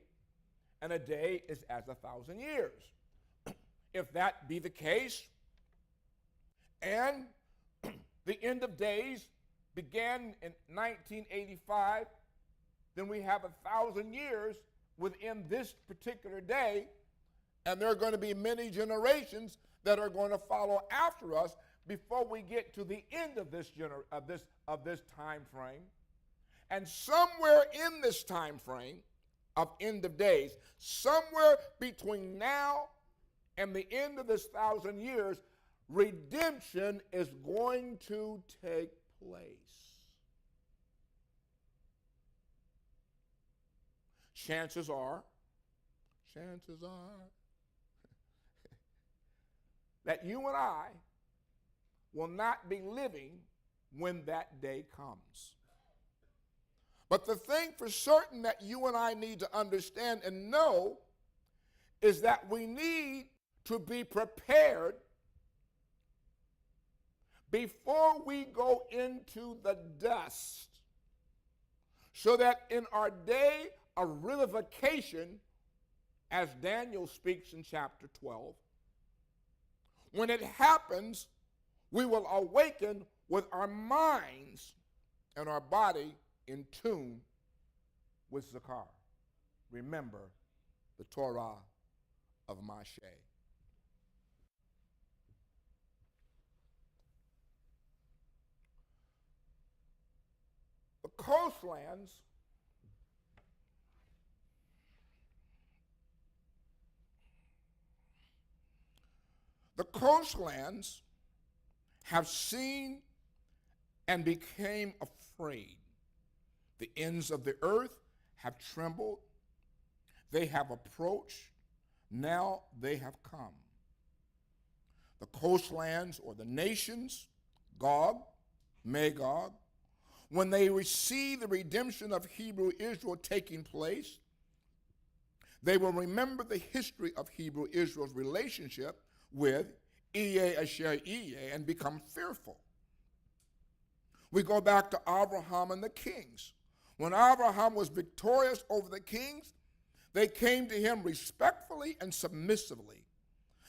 A: and a day is as 1,000 years. If that be the case, and the end of days began in 1985, then we have 1,000 years within this particular day, and there are going to be many generations that are going to follow after us before we get to the end of this time frame. And somewhere in this time frame of end of days, somewhere between now and the end of this 1,000 years, redemption is going to take place. Chances are that you and I will not be living when that day comes. But the thing for certain that you and I need to understand and know is that we need to be prepared before we go into the dust, so that in our day of revivification, as Daniel speaks in chapter 12, when it happens, we will awaken with our minds and our body in tune with Zakar. Remember the Torah of Moshe. The coastlands have seen and became afraid. The ends of the earth have trembled. They have approached. Now they have come. The coastlands, or the nations, Gog, Magog, when they receive the redemption of Hebrew Israel taking place, they will remember the history of Hebrew Israel's relationship with Iye Asher Iye and become fearful. We go back to Abraham and the kings. When Abraham was victorious over the kings, they came to him respectfully and submissively.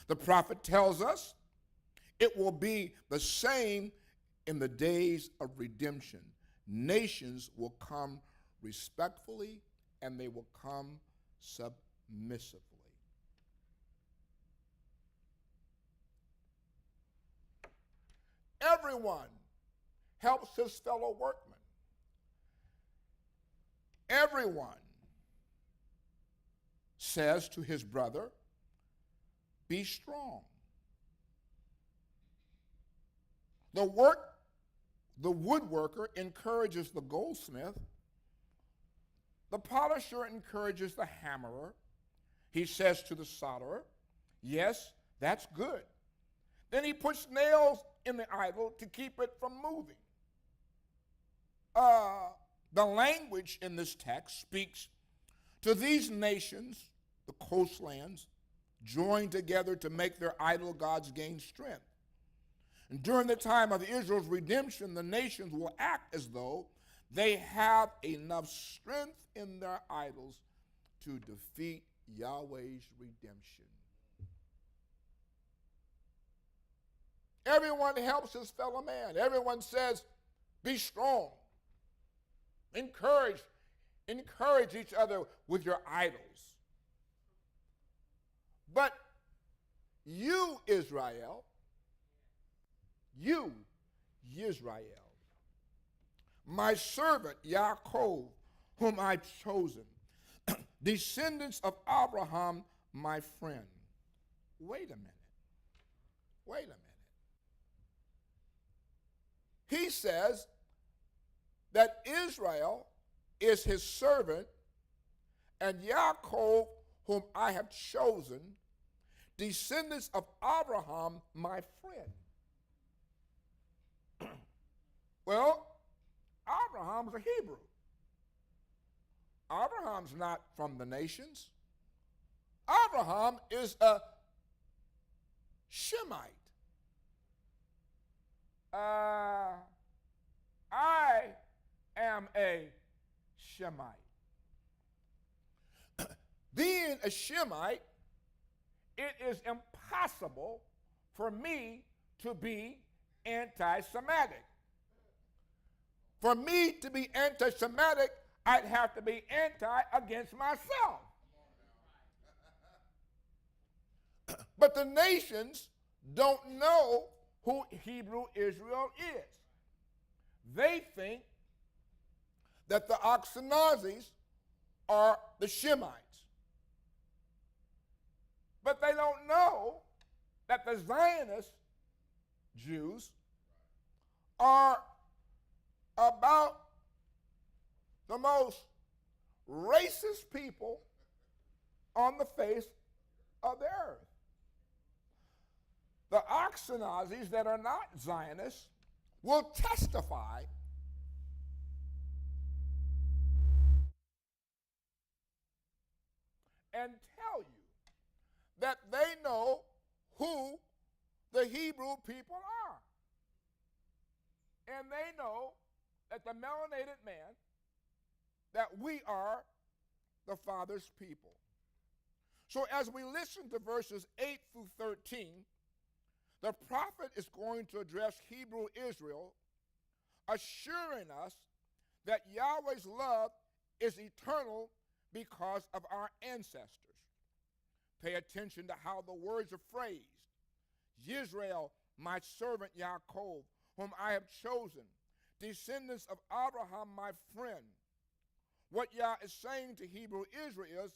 A: The prophet tells us it will be the same in the days of redemption. Nations will come respectfully and they will come submissively. Everyone helps his fellow workman. Everyone says to his brother, be strong. The woodworker encourages the goldsmith. The polisher encourages the hammerer. He says to the solderer, yes, that's good. Then he puts nails in the idol to keep it from moving. The language in this text speaks to these nations, the coastlands, joined together to make their idol gods gain strength. And during the time of Israel's redemption, the nations will act as though they have enough strength in their idols to defeat Yahweh's redemption. Everyone helps his fellow man. Everyone says, be strong. Encourage each other with your idols. But you, Israel, my servant Yaakov, whom I've chosen, descendants of Abraham, my friend. Wait a minute. He says that Israel is his servant, and Yaakov, whom I have chosen, descendants of Abraham, my friend. Well, Abraham's a Hebrew. Abraham's not from the nations. Abraham is a Shemite. I am a Shemite. Being a Shemite, it is impossible for me to be anti-Semitic. For me to be anti-Semitic, I'd have to be anti against myself. But the nations don't know who Hebrew Israel is. They think that the Ashkenazis are the Shemites. But they don't know that the Zionist Jews are about the most racist people on the face of the earth. The Ashkenazis that are not Zionists will testify and tell you that they know who the Hebrew people are. And they know that the melanated man, that we are the Father's people. So as we listen to verses 8 through 13, the prophet is going to address Hebrew Israel, assuring us that Yahweh's love is eternal because of our ancestors. Pay attention to how the words are phrased. Yisrael, my servant Yaakov, whom I have chosen, descendants of Abraham, my friend. What Yah is saying to Hebrew Israel is,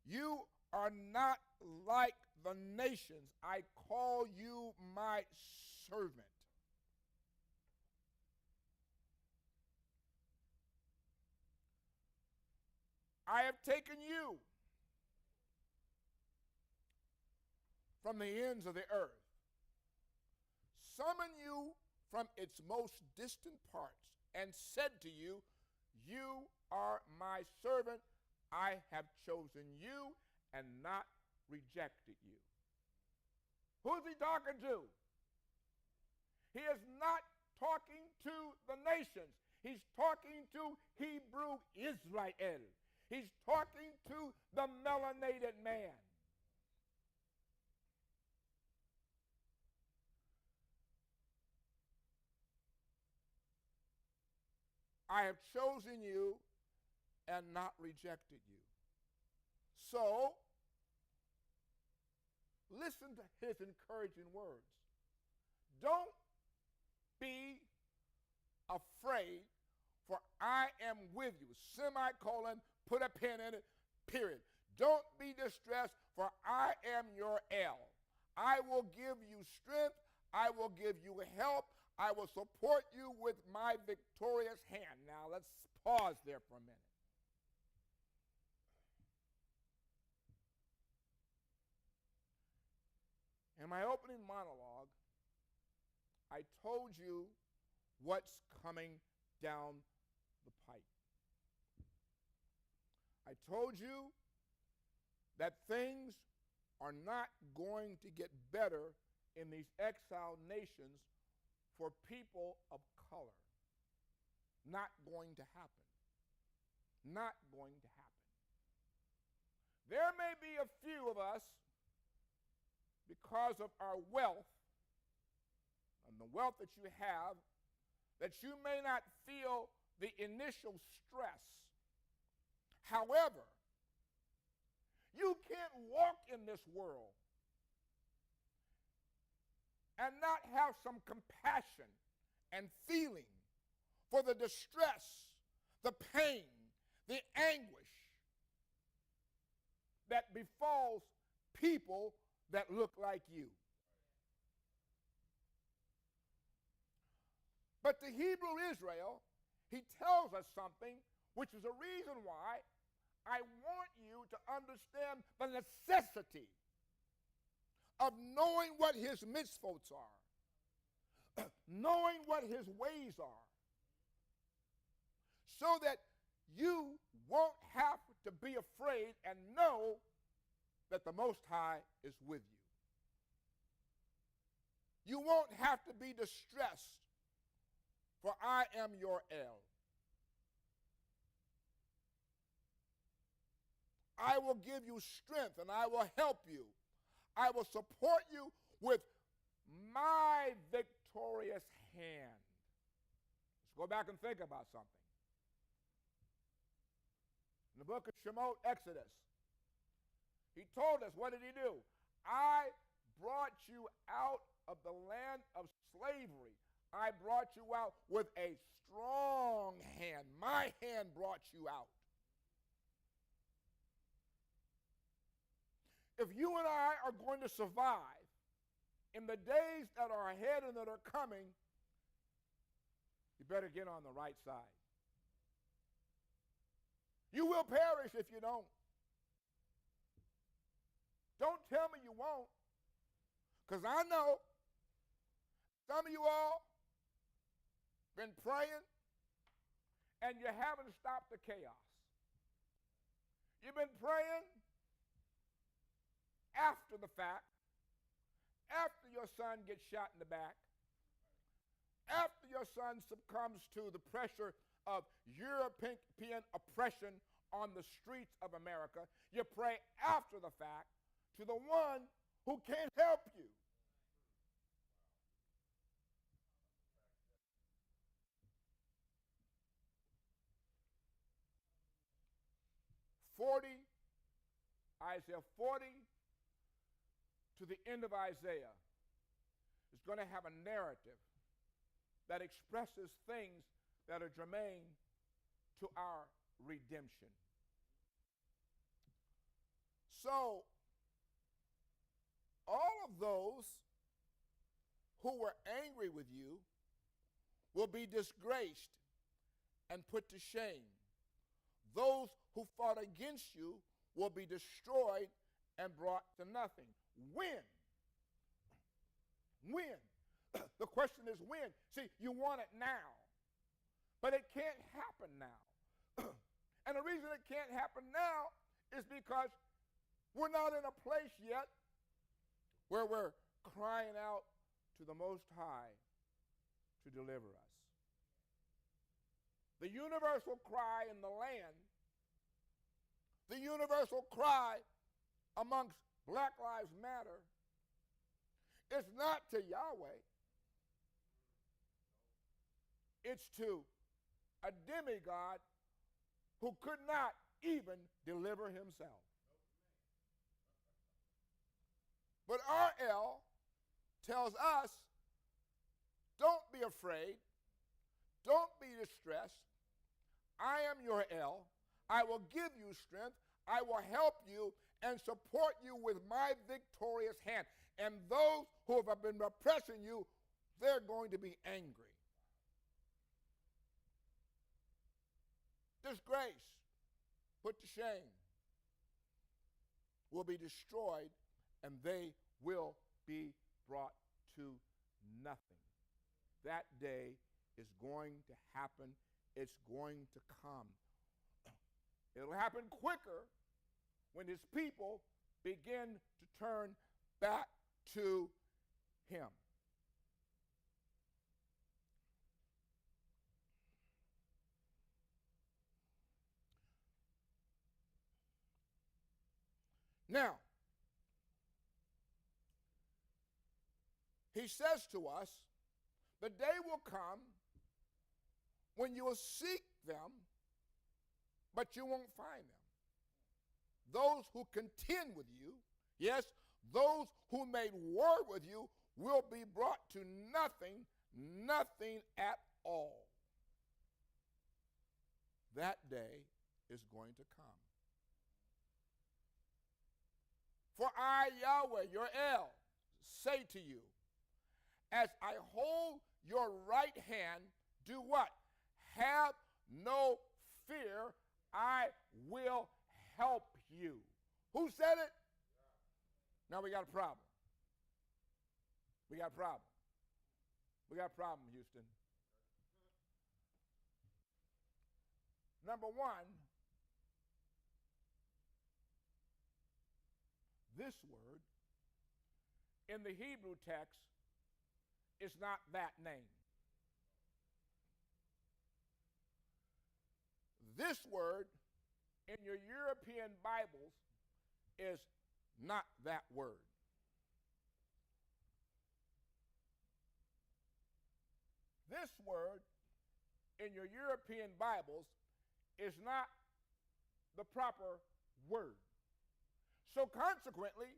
A: you are not like the nations. I call you my servant. I have taken you from the ends of the earth, summoned you from its most distant parts, and said to you, you are my servant. I have chosen you and not rejected you. Who's he talking to? He is not talking to the nations. He's talking to Hebrew Israel. He's talking to the melanated man. I have chosen you and not rejected you. So, listen to his encouraging words. Don't be afraid, for I am with you. Semicolon, put a pin in it, period. Don't be distressed, for I am your El. I will give you strength. I will give you help. I will support you with my victorious hand. Now, let's pause there for a minute. In my opening monologue, I told you what's coming down the pipe. I told you that things are not going to get better in these exiled nations for people of color. Not going to happen. Not going to happen. There may be a few of us, because of our wealth and the wealth that you have, that you may not feel the initial stress. However, you can't walk in this world and not have some compassion and feeling for the distress, the pain, the anguish that befalls people that look like you. But the Hebrew Israel, he tells us something, which is a reason why I want you to understand the necessity of knowing what his mitzvot are, knowing what his ways are, so that you won't have to be afraid and know that the Most High is with you. You won't have to be distressed, for I am your El. I will give you strength and I will help you. I will support you with my victorious hand. Let's go back and think about something. In the book of Shemot, Exodus, he told us, what did he do? I brought you out of the land of slavery. I brought you out with a strong hand. My hand brought you out. If you and I are going to survive in the days that are ahead and that are coming, you better get on the right side. You will perish if you don't. Don't tell me you won't, because I know some of you all been praying and you haven't stopped the chaos. You've been praying after the fact, after your son gets shot in the back, after your son succumbs to the pressure of European oppression on the streets of America. You pray after the fact to the one who can't help you. Isaiah 40 to the end of Isaiah is going to have a narrative that expresses things that are germane to our redemption. So, all of those who were angry with you will be disgraced and put to shame. Those who fought against you will be destroyed and brought to nothing. When? When? The question is when. See, you want it now, but it can't happen now. And the reason it can't happen now is because we're not in a place yet where we're crying out to the Most High to deliver us. The universal cry in the land, the universal cry amongst Black Lives Matter, is not to Yahweh. It's to a demigod who could not even deliver himself. But our El tells us, don't be afraid. Don't be distressed. I am your El. I will give you strength. I will help you and support you with my victorious hand. And those who have been oppressing you, they're going to be angry. Disgrace, put to shame, will be destroyed, and they will be brought to nothing. That day is going to happen. It's going to come. It'll happen quicker when his people begin to turn back to him. Now, he says to us, the day will come when you will seek them, but you won't find them. Those who contend with you, yes, those who made war with you, will be brought to nothing, nothing at all. That day is going to come. For I, Yahweh, your El, say to you, as I hold your right hand, do what? Have no fear, I will help you. Who said it? Now we got a problem. We got a problem. We got a problem, Houston. Number one, this word in the Hebrew text is not that name. This word in your European Bibles is not that word. This word in your European Bibles is not the proper word. So consequently,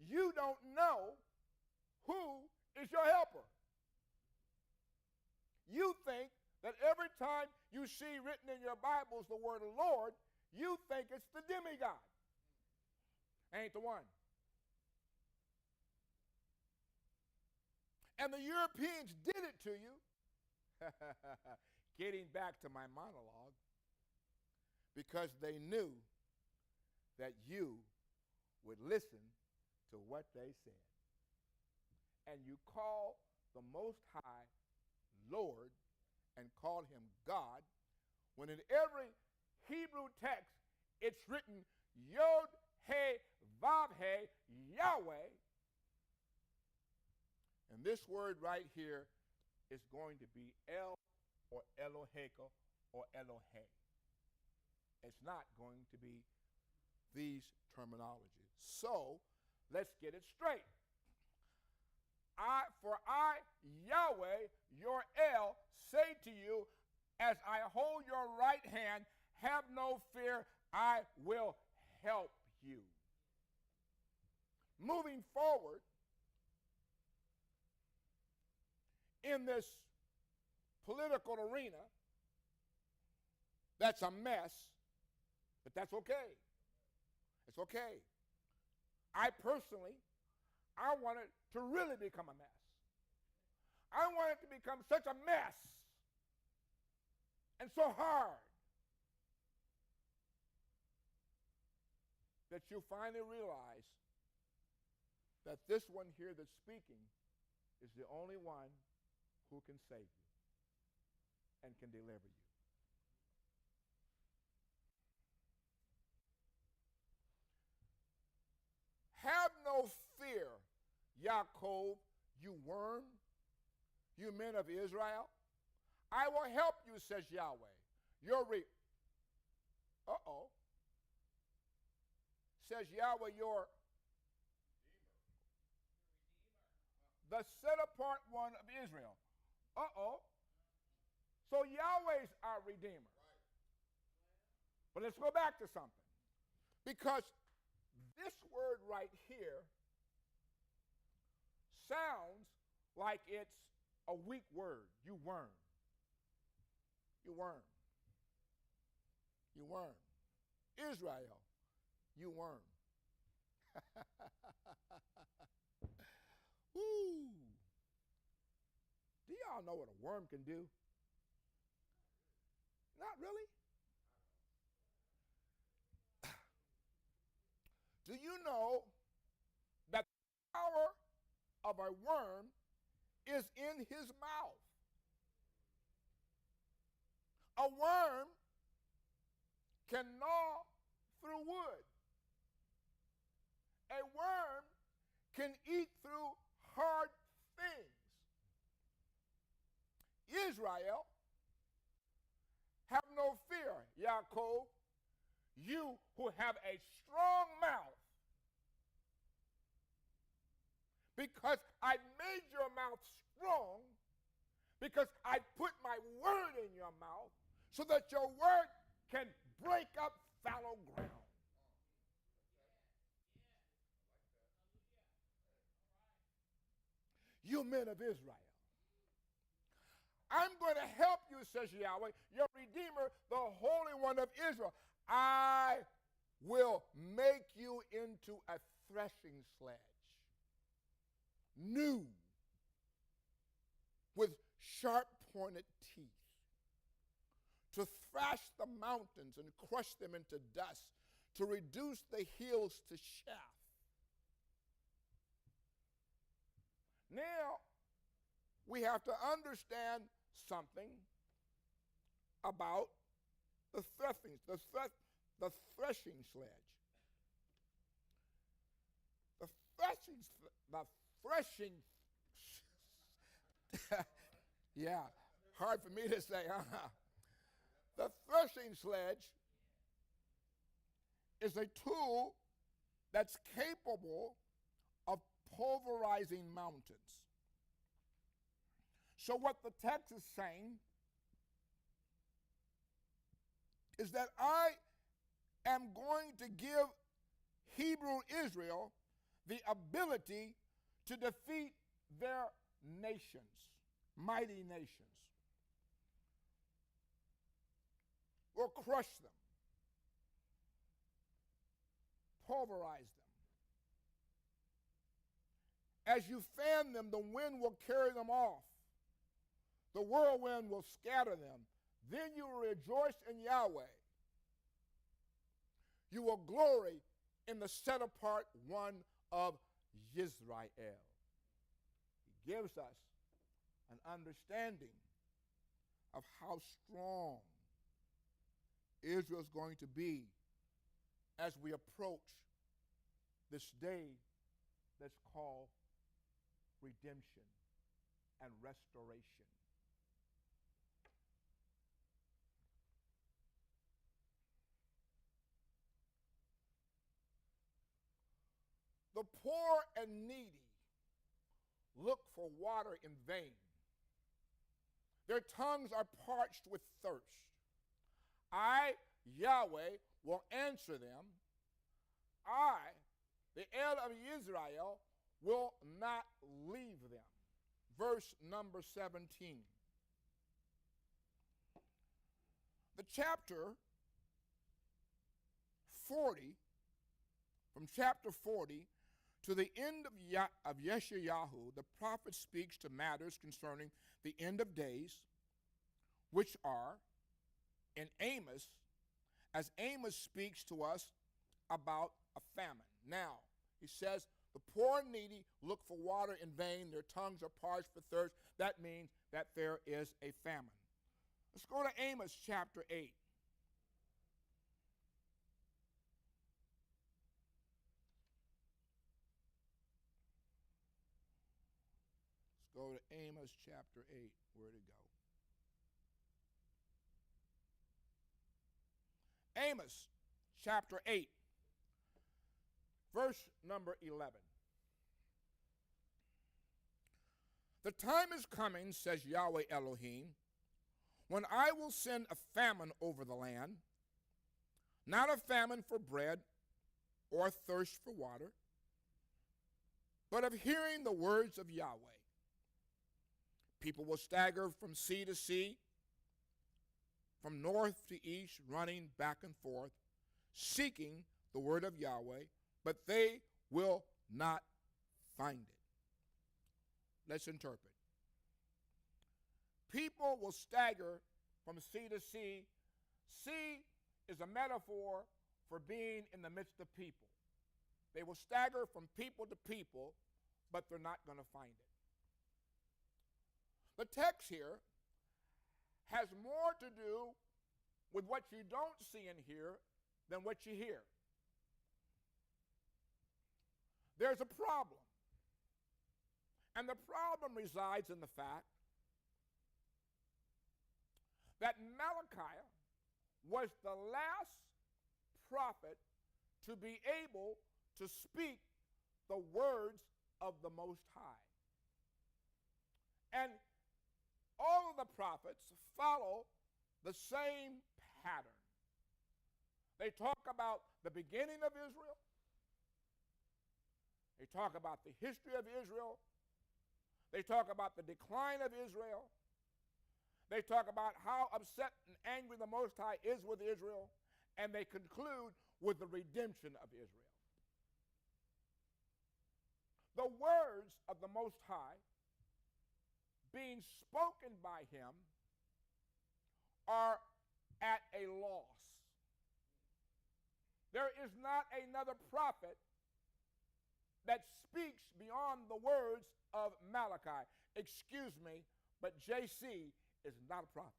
A: you don't know who is your helper. You think that every time you see written in your Bibles the word Lord, you think it's the demigod. Ain't the one. And the Europeans did it to you. Getting back to my monologue, because they knew that you would listen to what they said. And you call the Most High Lord and call him God, when in every Hebrew text it's written Yod, He, Vav, He, Yahweh. And this word right here is going to be El or Eloheka or Elohe. It's not going to be these terminologies. So let's get it straight. I, Yahweh, your El, say to you, as I hold your right hand, have no fear, I will help you. Moving forward, in this political arena, that's a mess, but that's okay. It's okay. I personally, I want it to really become a mess. I want it to become such a mess and so hard that you finally realize that this one here that's speaking is the only one who can save you and can deliver you. Have no fear, Yaakov, you worm, you men of Israel. I will help you, says Yahweh. Says Yahweh, your the set apart one of Israel. So Yahweh's our Redeemer. Right. But let's go back to something. Because this word right here sounds like it's a weak word. You worm. You worm. You worm. Israel, you worm. Woo! Do y'all know what a worm can do? Not really. Do you know that the power of a worm is in his mouth? A worm can gnaw through wood. A worm can eat through hard things. Israel, have no fear, Yaakov, you who have a strong mouth, because I made your mouth strong, because I put my word in your mouth, so that your word can break up fallow ground. You men of Israel, I'm going to help you, says Yahweh, your Redeemer, the Holy One of Israel. I will make you into a threshing sledge, new, with sharp-pointed teeth, to thresh trash the mountains and crush them into dust, to reduce the hills to chaff. Now, we have to understand something about the threshing sledge. The threshing, yeah, hard for me to say, huh? The threshing sledge is a tool that's capable of pulverizing mountains. So what the text is saying is that I am going to give Hebrew Israel the ability to defeat their nations, mighty nations. We'll crush them, pulverize them. As you fan them, the wind will carry them off. The whirlwind will scatter them. Then you will rejoice in Yahweh. You will glory in the set-apart one of Israel. He gives us an understanding of how strong Israel is going to be as we approach this day that's called redemption and restoration. The poor and needy look for water in vain. Their tongues are parched with thirst. I, Yahweh, will answer them. I, the El of Israel, will not leave them. Verse number 17. The chapter 40, from chapter 40 to the end of Yeshayahu, the prophet speaks to matters concerning the end of days, which are in Amos, as Amos speaks to us about a famine. Now, he says, the poor and needy look for water in vain. Their tongues are parched for thirst. That means that there is a famine. Let's go to Amos chapter 8. Let's go to Amos chapter 8. Where'd it go? Amos chapter 8, verse number 11. The time is coming, says Yahweh Elohim, when I will send a famine over the land, not a famine for bread or thirst for water, but of hearing the words of Yahweh. People will stagger from sea to sea, from north to east, running back and forth, seeking the word of Yahweh, but they will not find it. Let's interpret. People will stagger from sea to sea. Sea is a metaphor for being in the midst of people. They will stagger from people to people, but they're not going to find it. The text here has more to do with what you don't see and hear than what you hear. There's a problem. And the problem resides in the fact that Malachi was the last prophet to be able to speak the words of the Most High. And all of the prophets follow the same pattern. They talk about the beginning of Israel. They talk about the history of Israel. They talk about the decline of Israel. They talk about how upset and angry the Most High is with Israel. And they conclude with the redemption of Israel. The words of the Most High being spoken by him are at a loss. There is not another prophet that speaks beyond the words of Malachi. Excuse me, but JC is not a prophet.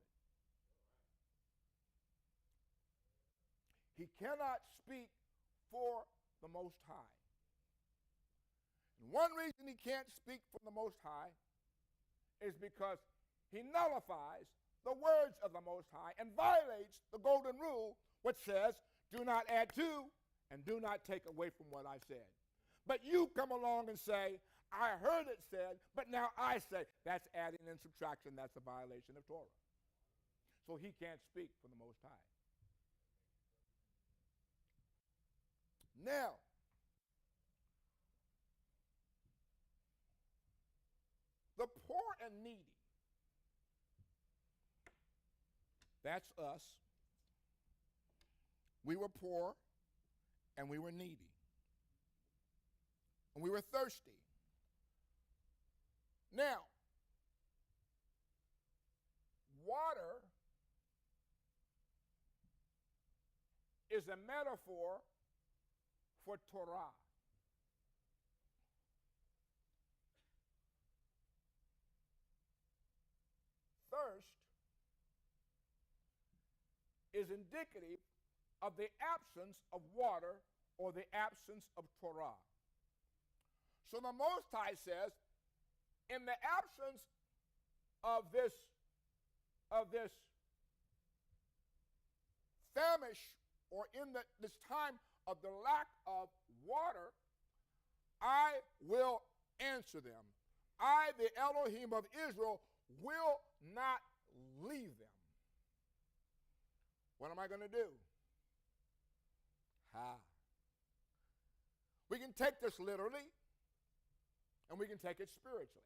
A: He cannot speak for the Most High. And one reason he can't speak for the Most High is because he nullifies the words of the Most High and violates the golden rule, which says, do not add to and do not take away from what I said. But you come along and say, I heard it said, but now I say. That's adding and subtraction. That's a violation of Torah. So he can't speak for the Most High. Now, the poor and needy, that's us. We were poor and we were needy. And we were thirsty. Now, water is a metaphor for Torah. Thirst is indicative of the absence of water or the absence of Torah. So the Most High says, in the absence of this famish, or in this time of the lack of water, I will answer them. I, the Elohim of Israel, will not leave them. What am I going to do? We can take this literally, and we can take it spiritually.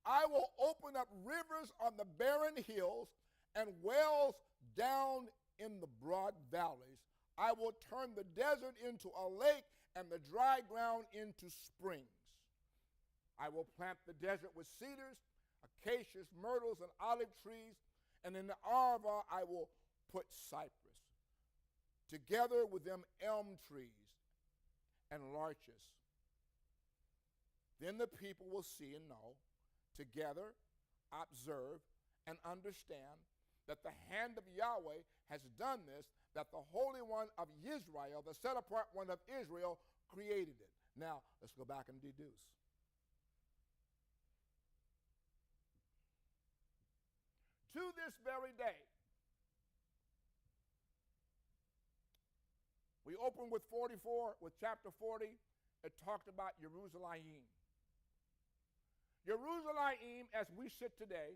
A: I will open up rivers on the barren hills and wells down in the broad valleys. I will turn the desert into a lake and the dry ground into springs. I will plant the desert with cedars, acacias, myrtles, and olive trees, and in the Arava I will put cypress, together with them elm trees and larches. Then the people will see and know, together observe and understand that the hand of Yahweh has done this, that the Holy One of Israel, the set-apart one of Israel, created it. Now, let's go back and deduce. To this very day, we opened with chapter 40. It talked about Jerusalem. Jerusalem, as we sit today,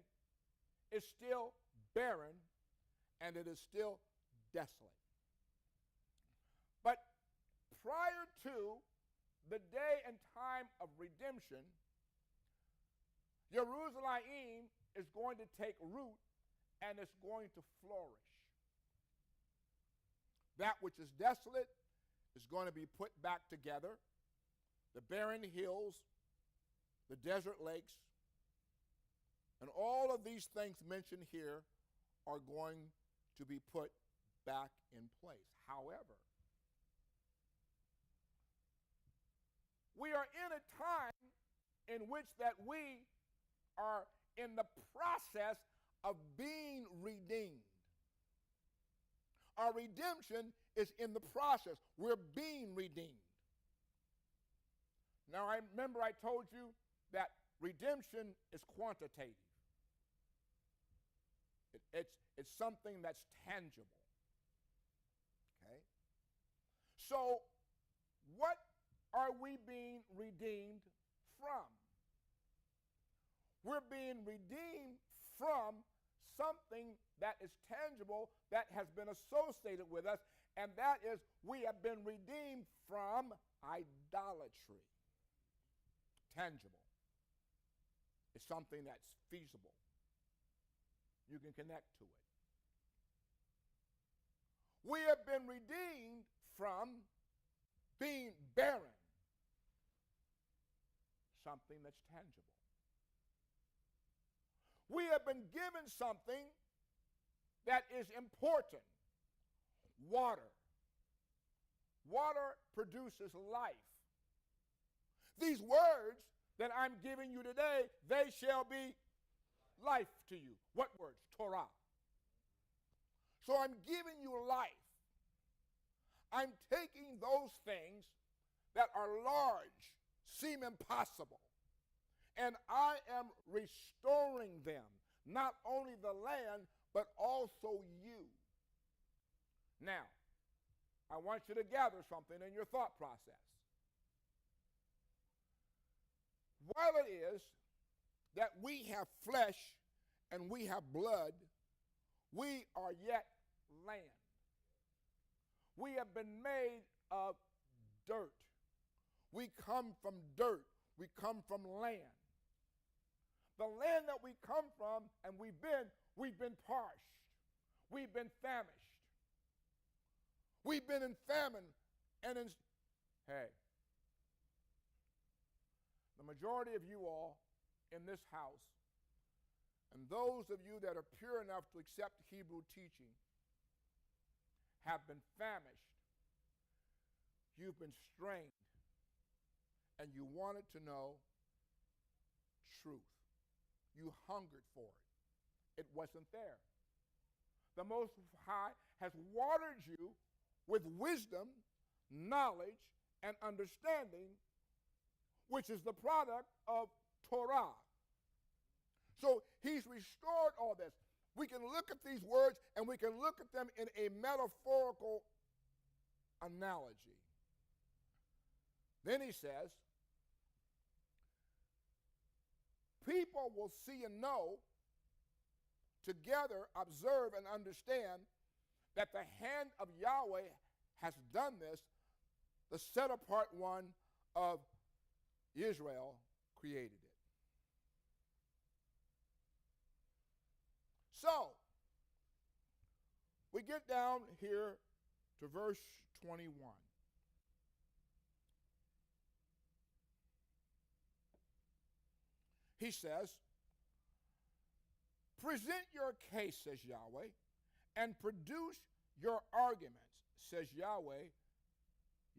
A: is still barren and it is still desolate. But prior to the day and time of redemption, Jerusalem is going to take root and it's going to flourish. That which is desolate is going to be put back together. The barren hills, the desert lakes, and all of these things mentioned here are going to be put back in place. However, we are in a time in which that we are in the process of being redeemed. Our redemption is in the process. We're being redeemed. Now, I remember I told you that redemption is quantitative. It's something that's tangible. Okay? So, what are we being redeemed from? We're being redeemed from something that is tangible, that has been associated with us, and that is we have been redeemed from idolatry. Tangible. It's something that's feasible. You can connect to it. We have been redeemed from being barren. Something that's tangible. We have been given something that is important. Water. Water produces life. These words that I'm giving you today, they shall be life to you. What words? Torah. So I'm giving you life. I'm taking those things that are large, seem impossible, and I am restoring them, not only the land, but also you. Now, I want you to gather something in your thought process. While it is that we have flesh and we have blood, we are yet land. We have been made of dirt. We come from dirt. We come from land. The land that we come from and we've been parched. We've been famished. We've been in famine and in, hey, the majority of you all in this house, and those of you that are pure enough to accept Hebrew teaching, have been famished. You've been strained, and you wanted to know truth. You hungered for it. It wasn't there. The Most High has watered you with wisdom, knowledge, and understanding, which is the product of Torah. So he's restored all this. We can look at these words and we can look at them in a metaphorical analogy. Then he says, people will see and know, together observe and understand that the hand of Yahweh has done this. The set apart one of Israel created it. So, we get down here to verse 21. He says, present your case, says Yahweh, and produce your arguments, says Yahweh,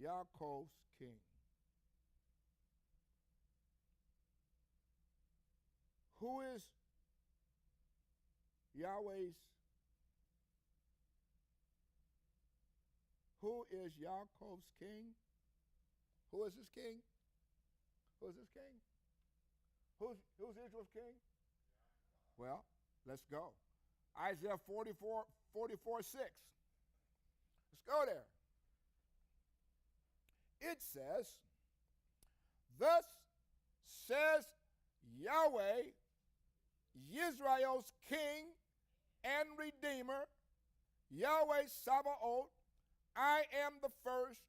A: Yaakov's king. Who is Yahweh's? Who is Yaakov's king? Who is his king? Who is his king? Who's Israel's king? Well, let's go. Isaiah 44, 6. Let's go there. It says, thus says Yahweh, Israel's king and redeemer, Yahweh Sabaoth, I am the first,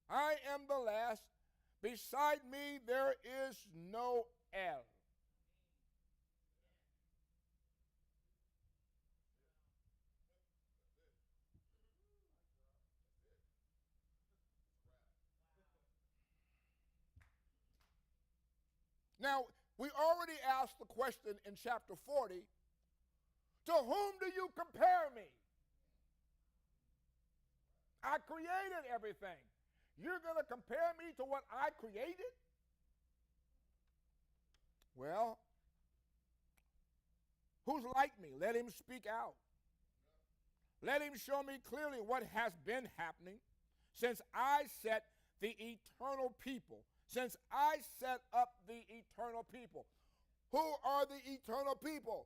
A: I am the last. Beside me there is no El. Now, we already asked the question in chapter 40, to whom do you compare me? I created everything. You're going to compare me to what I created? Well, who's like me? Let him speak out. Let him show me clearly what has been happening since I set the eternal people. Since I set up the eternal people. Who are the eternal people?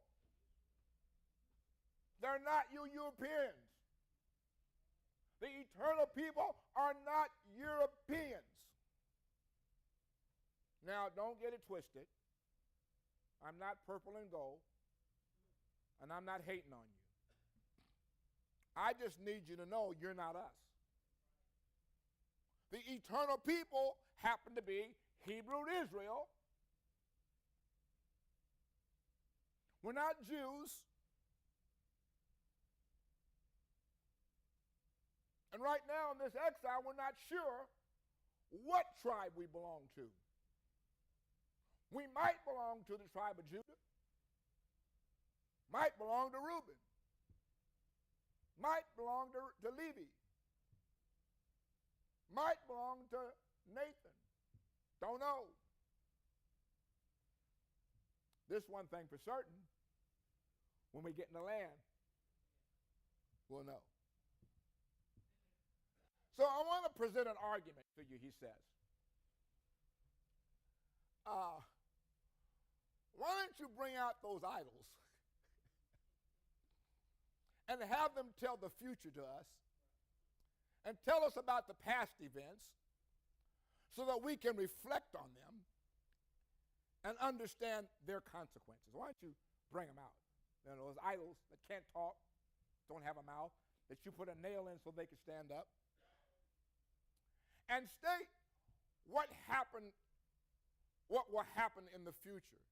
A: They're not you Europeans. The eternal people are not Europeans. Now, don't get it twisted. I'm not purple and gold, and I'm not hating on you. I just need you to know you're not us. The eternal people happen to be Hebrew Israel. We're not Jews. And right now in this exile, we're not sure what tribe we belong to. We might belong to the tribe of Judah. Might belong to Reuben. Might belong to Levi. Might belong to Nathan. Don't know. This one thing for certain, when we get in the land, we'll know. So I want to present an argument to you, he says. Why don't you bring out those idols and have them tell the future to us and tell us about the past events so that we can reflect on them and understand their consequences. Why don't you bring them out? You know, those idols that can't talk, don't have a mouth, that you put a nail in so they can stand up. And state what happened, what will happen in the future,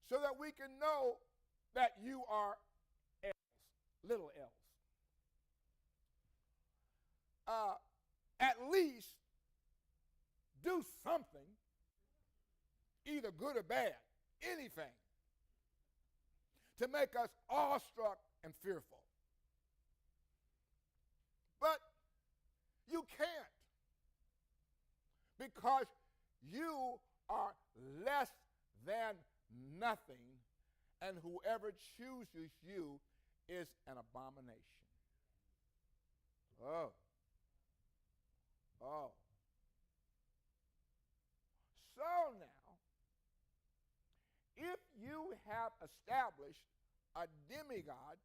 A: so that we can know that you are elves, little elves. At least do something, either good or bad, anything, to make us awestruck and fearful. But you can't, because you are less than nothing, and whoever chooses you is an abomination. Oh. So now, if you have established a demigod,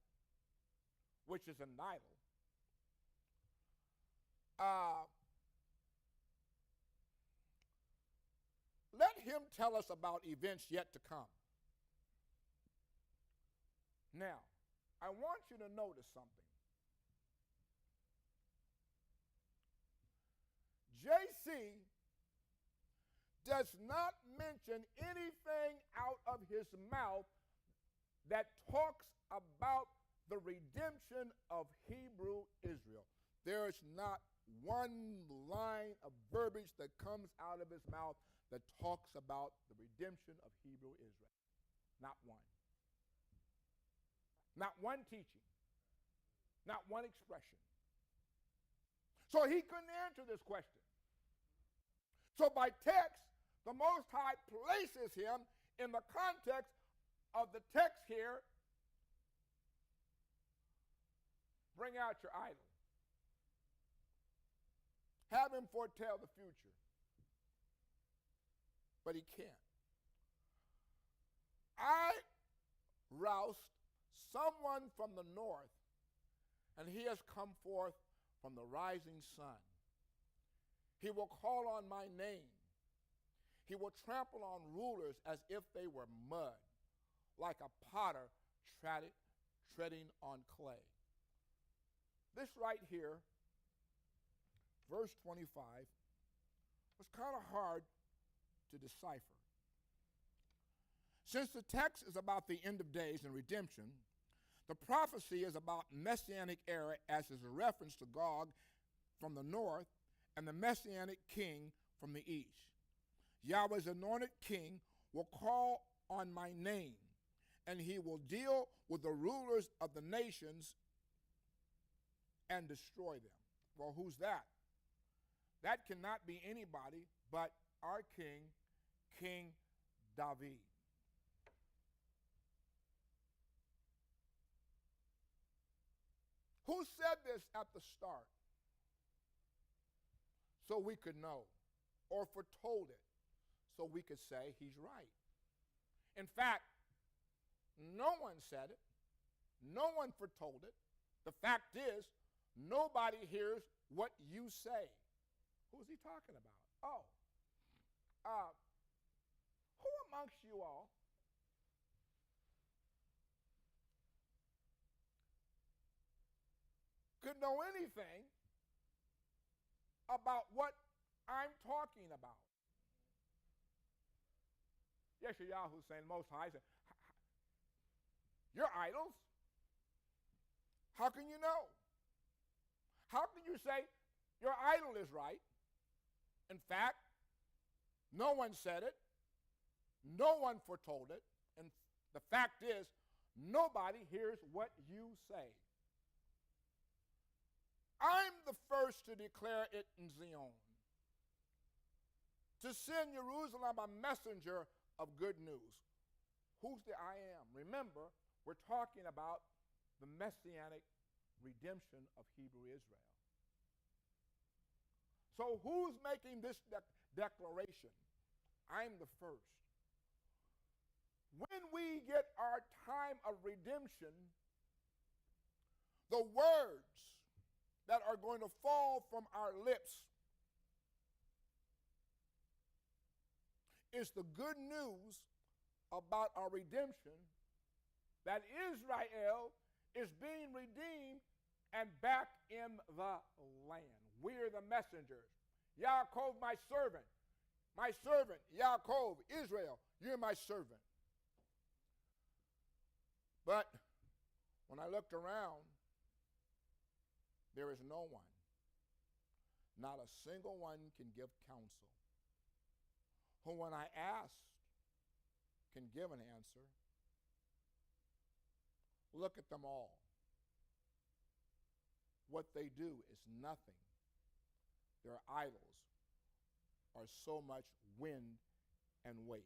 A: which is an idol, let him tell us about events yet to come. Now, I want you to notice something. JC does not mention anything out of his mouth that talks about the redemption of Hebrew Israel. There is not one line of verbiage that comes out of his mouth that talks about the redemption of Hebrew Israel. Not one. Not one teaching. Not one expression. So he couldn't answer this question. So by text, the Most High places him in the context of the text here. Bring out your idol. Have him foretell the future. But he can't. I roused someone from the north, and he has come forth from the rising sun. He will call on my name. He will trample on rulers as if they were mud, like a potter treading on clay. This right here, verse 25, was kind of hard to decipher. Since the text is about the end of days and redemption, the prophecy is about messianic era, as is a reference to Gog from the north and the messianic king from the east. Yahweh's anointed king will call on my name, and he will deal with the rulers of the nations and destroy them. Well, who's that? That cannot be anybody but our king, King David. Who said this at the start? So we could know, or foretold it, so we could say he's right. In fact, no one said it. No one foretold it. The fact is, nobody hears what you say. Who's he talking about? Who amongst you all could know anything about what I'm talking about? Yeshayahu saying, Most High said, your idols? How can you know? How can you say your idol is right? In fact, no one said it. No one foretold it. And the fact is, nobody hears what you say. first to declare it in Zion, to send Jerusalem a messenger of good news. Who's the I am? Remember, we're talking about the messianic redemption of Hebrew Israel. So who's making this declaration? I'm the first. When we get our time of redemption, the words that are going to fall from our lips is the good news about our redemption, that Israel is being redeemed and back in the land. We're the messengers. Yaakov, my servant, Yaakov, Israel, you're my servant. But when I looked around, there is no one, not a single one can give counsel, who when I asked can give an answer. Look at them all. What they do is nothing. Their idols are so much wind and waste.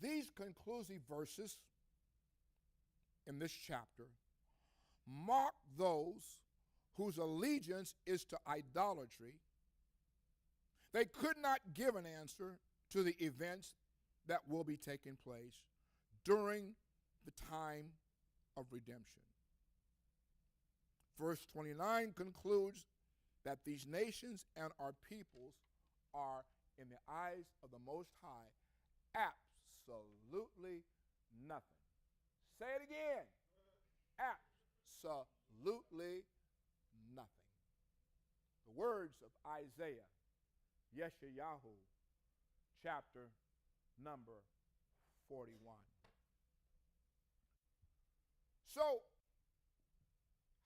A: These conclusive verses in this chapter mark those whose allegiance is to idolatry. They could not give an answer to the events that will be taking place during the time of redemption. Verse 29 concludes that these nations and our peoples are, in the eyes of the Most High, absolutely nothing. Say it again. Absolutely nothing. The words of Isaiah, Yeshayahu, chapter number 41. So,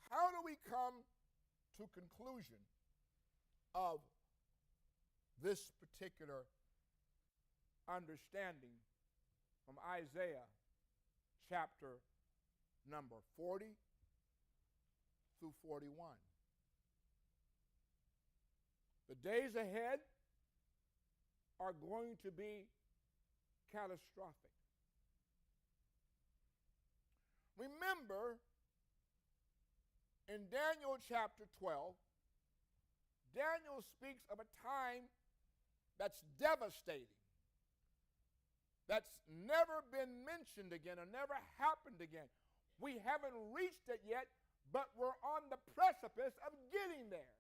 A: how do we come to conclusion of this particular understanding from Isaiah chapter number 40 through 41? The days ahead are going to be catastrophic. Remember, in Daniel chapter 12, Daniel speaks of a time that's devastating, that's never been mentioned again or never happened again. We haven't reached it yet, but we're on the precipice of getting there.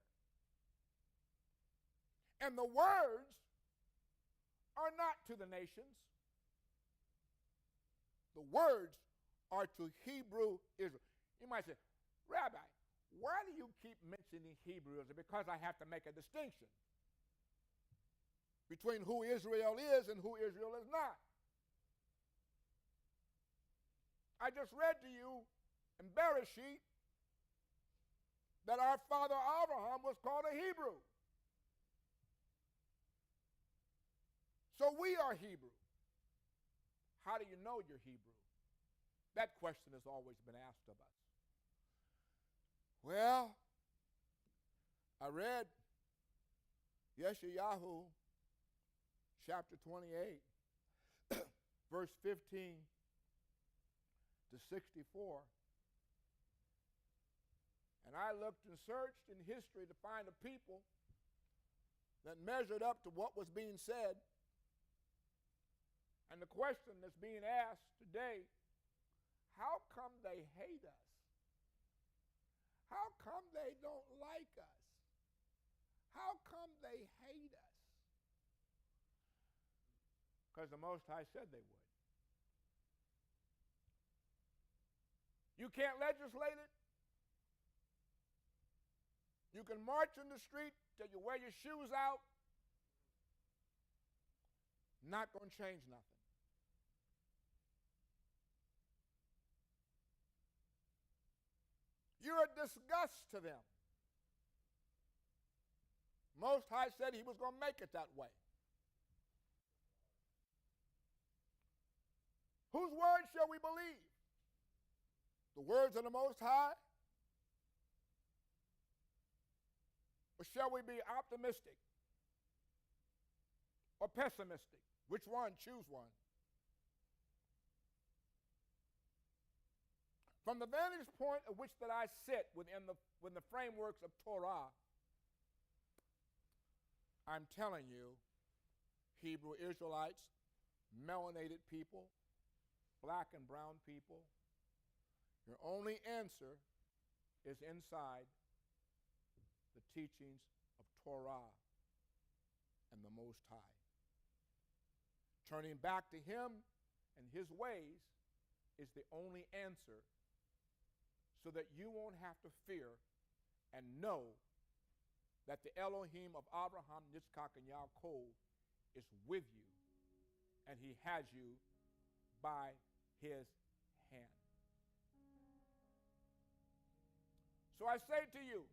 A: And the words are not to the nations. The words are to Hebrew Israel. You might say, Rabbi, why do you keep mentioning Hebrew? Is it because I have to make a distinction between who Israel is and who Israel is not? I just read to you in Bereshit that our father Abraham was called a Hebrew. So we are Hebrew. How do you know you're Hebrew? That question has always been asked of us. Well, I read Yeshayahu chapter 28, verse 15 to 64. And I looked and searched in history to find a people that measured up to what was being said. And the question that's being asked today, how come they hate us? How come they don't like us? How come they hate us? Because the Most High said they would. You can't legislate it. You can march in the street till you wear your shoes out. Not going to change nothing. You're a disgust to them. Most High said he was going to make it that way. Whose word shall we believe? the words of the Most High? Or shall we be optimistic or pessimistic? Which one? Choose one. From the vantage point at which that I sit within the frameworks of Torah, I'm telling you, Hebrew Israelites, melanated people, black and brown people, your only answer is inside the teachings of Torah and the Most High. Turning back to Him and His ways is the only answer, so that you won't have to fear and know that the Elohim of Abraham, Yitzchak, and Yaakov is with you, and He has you by His hand. So I say to you,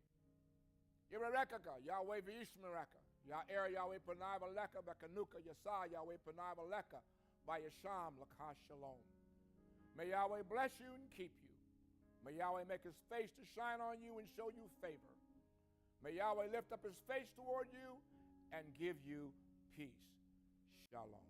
A: Yirekaka, Yahweh v'yishmereka, Ya'er Yahweh panai v'leka, Bekanuka Yasa Yahweh panai v'leka, Vayasham l'ka shalom. May Yahweh bless you and keep you. May Yahweh make His face to shine on you and show you favor. May Yahweh lift up His face toward you and give you peace. Shalom.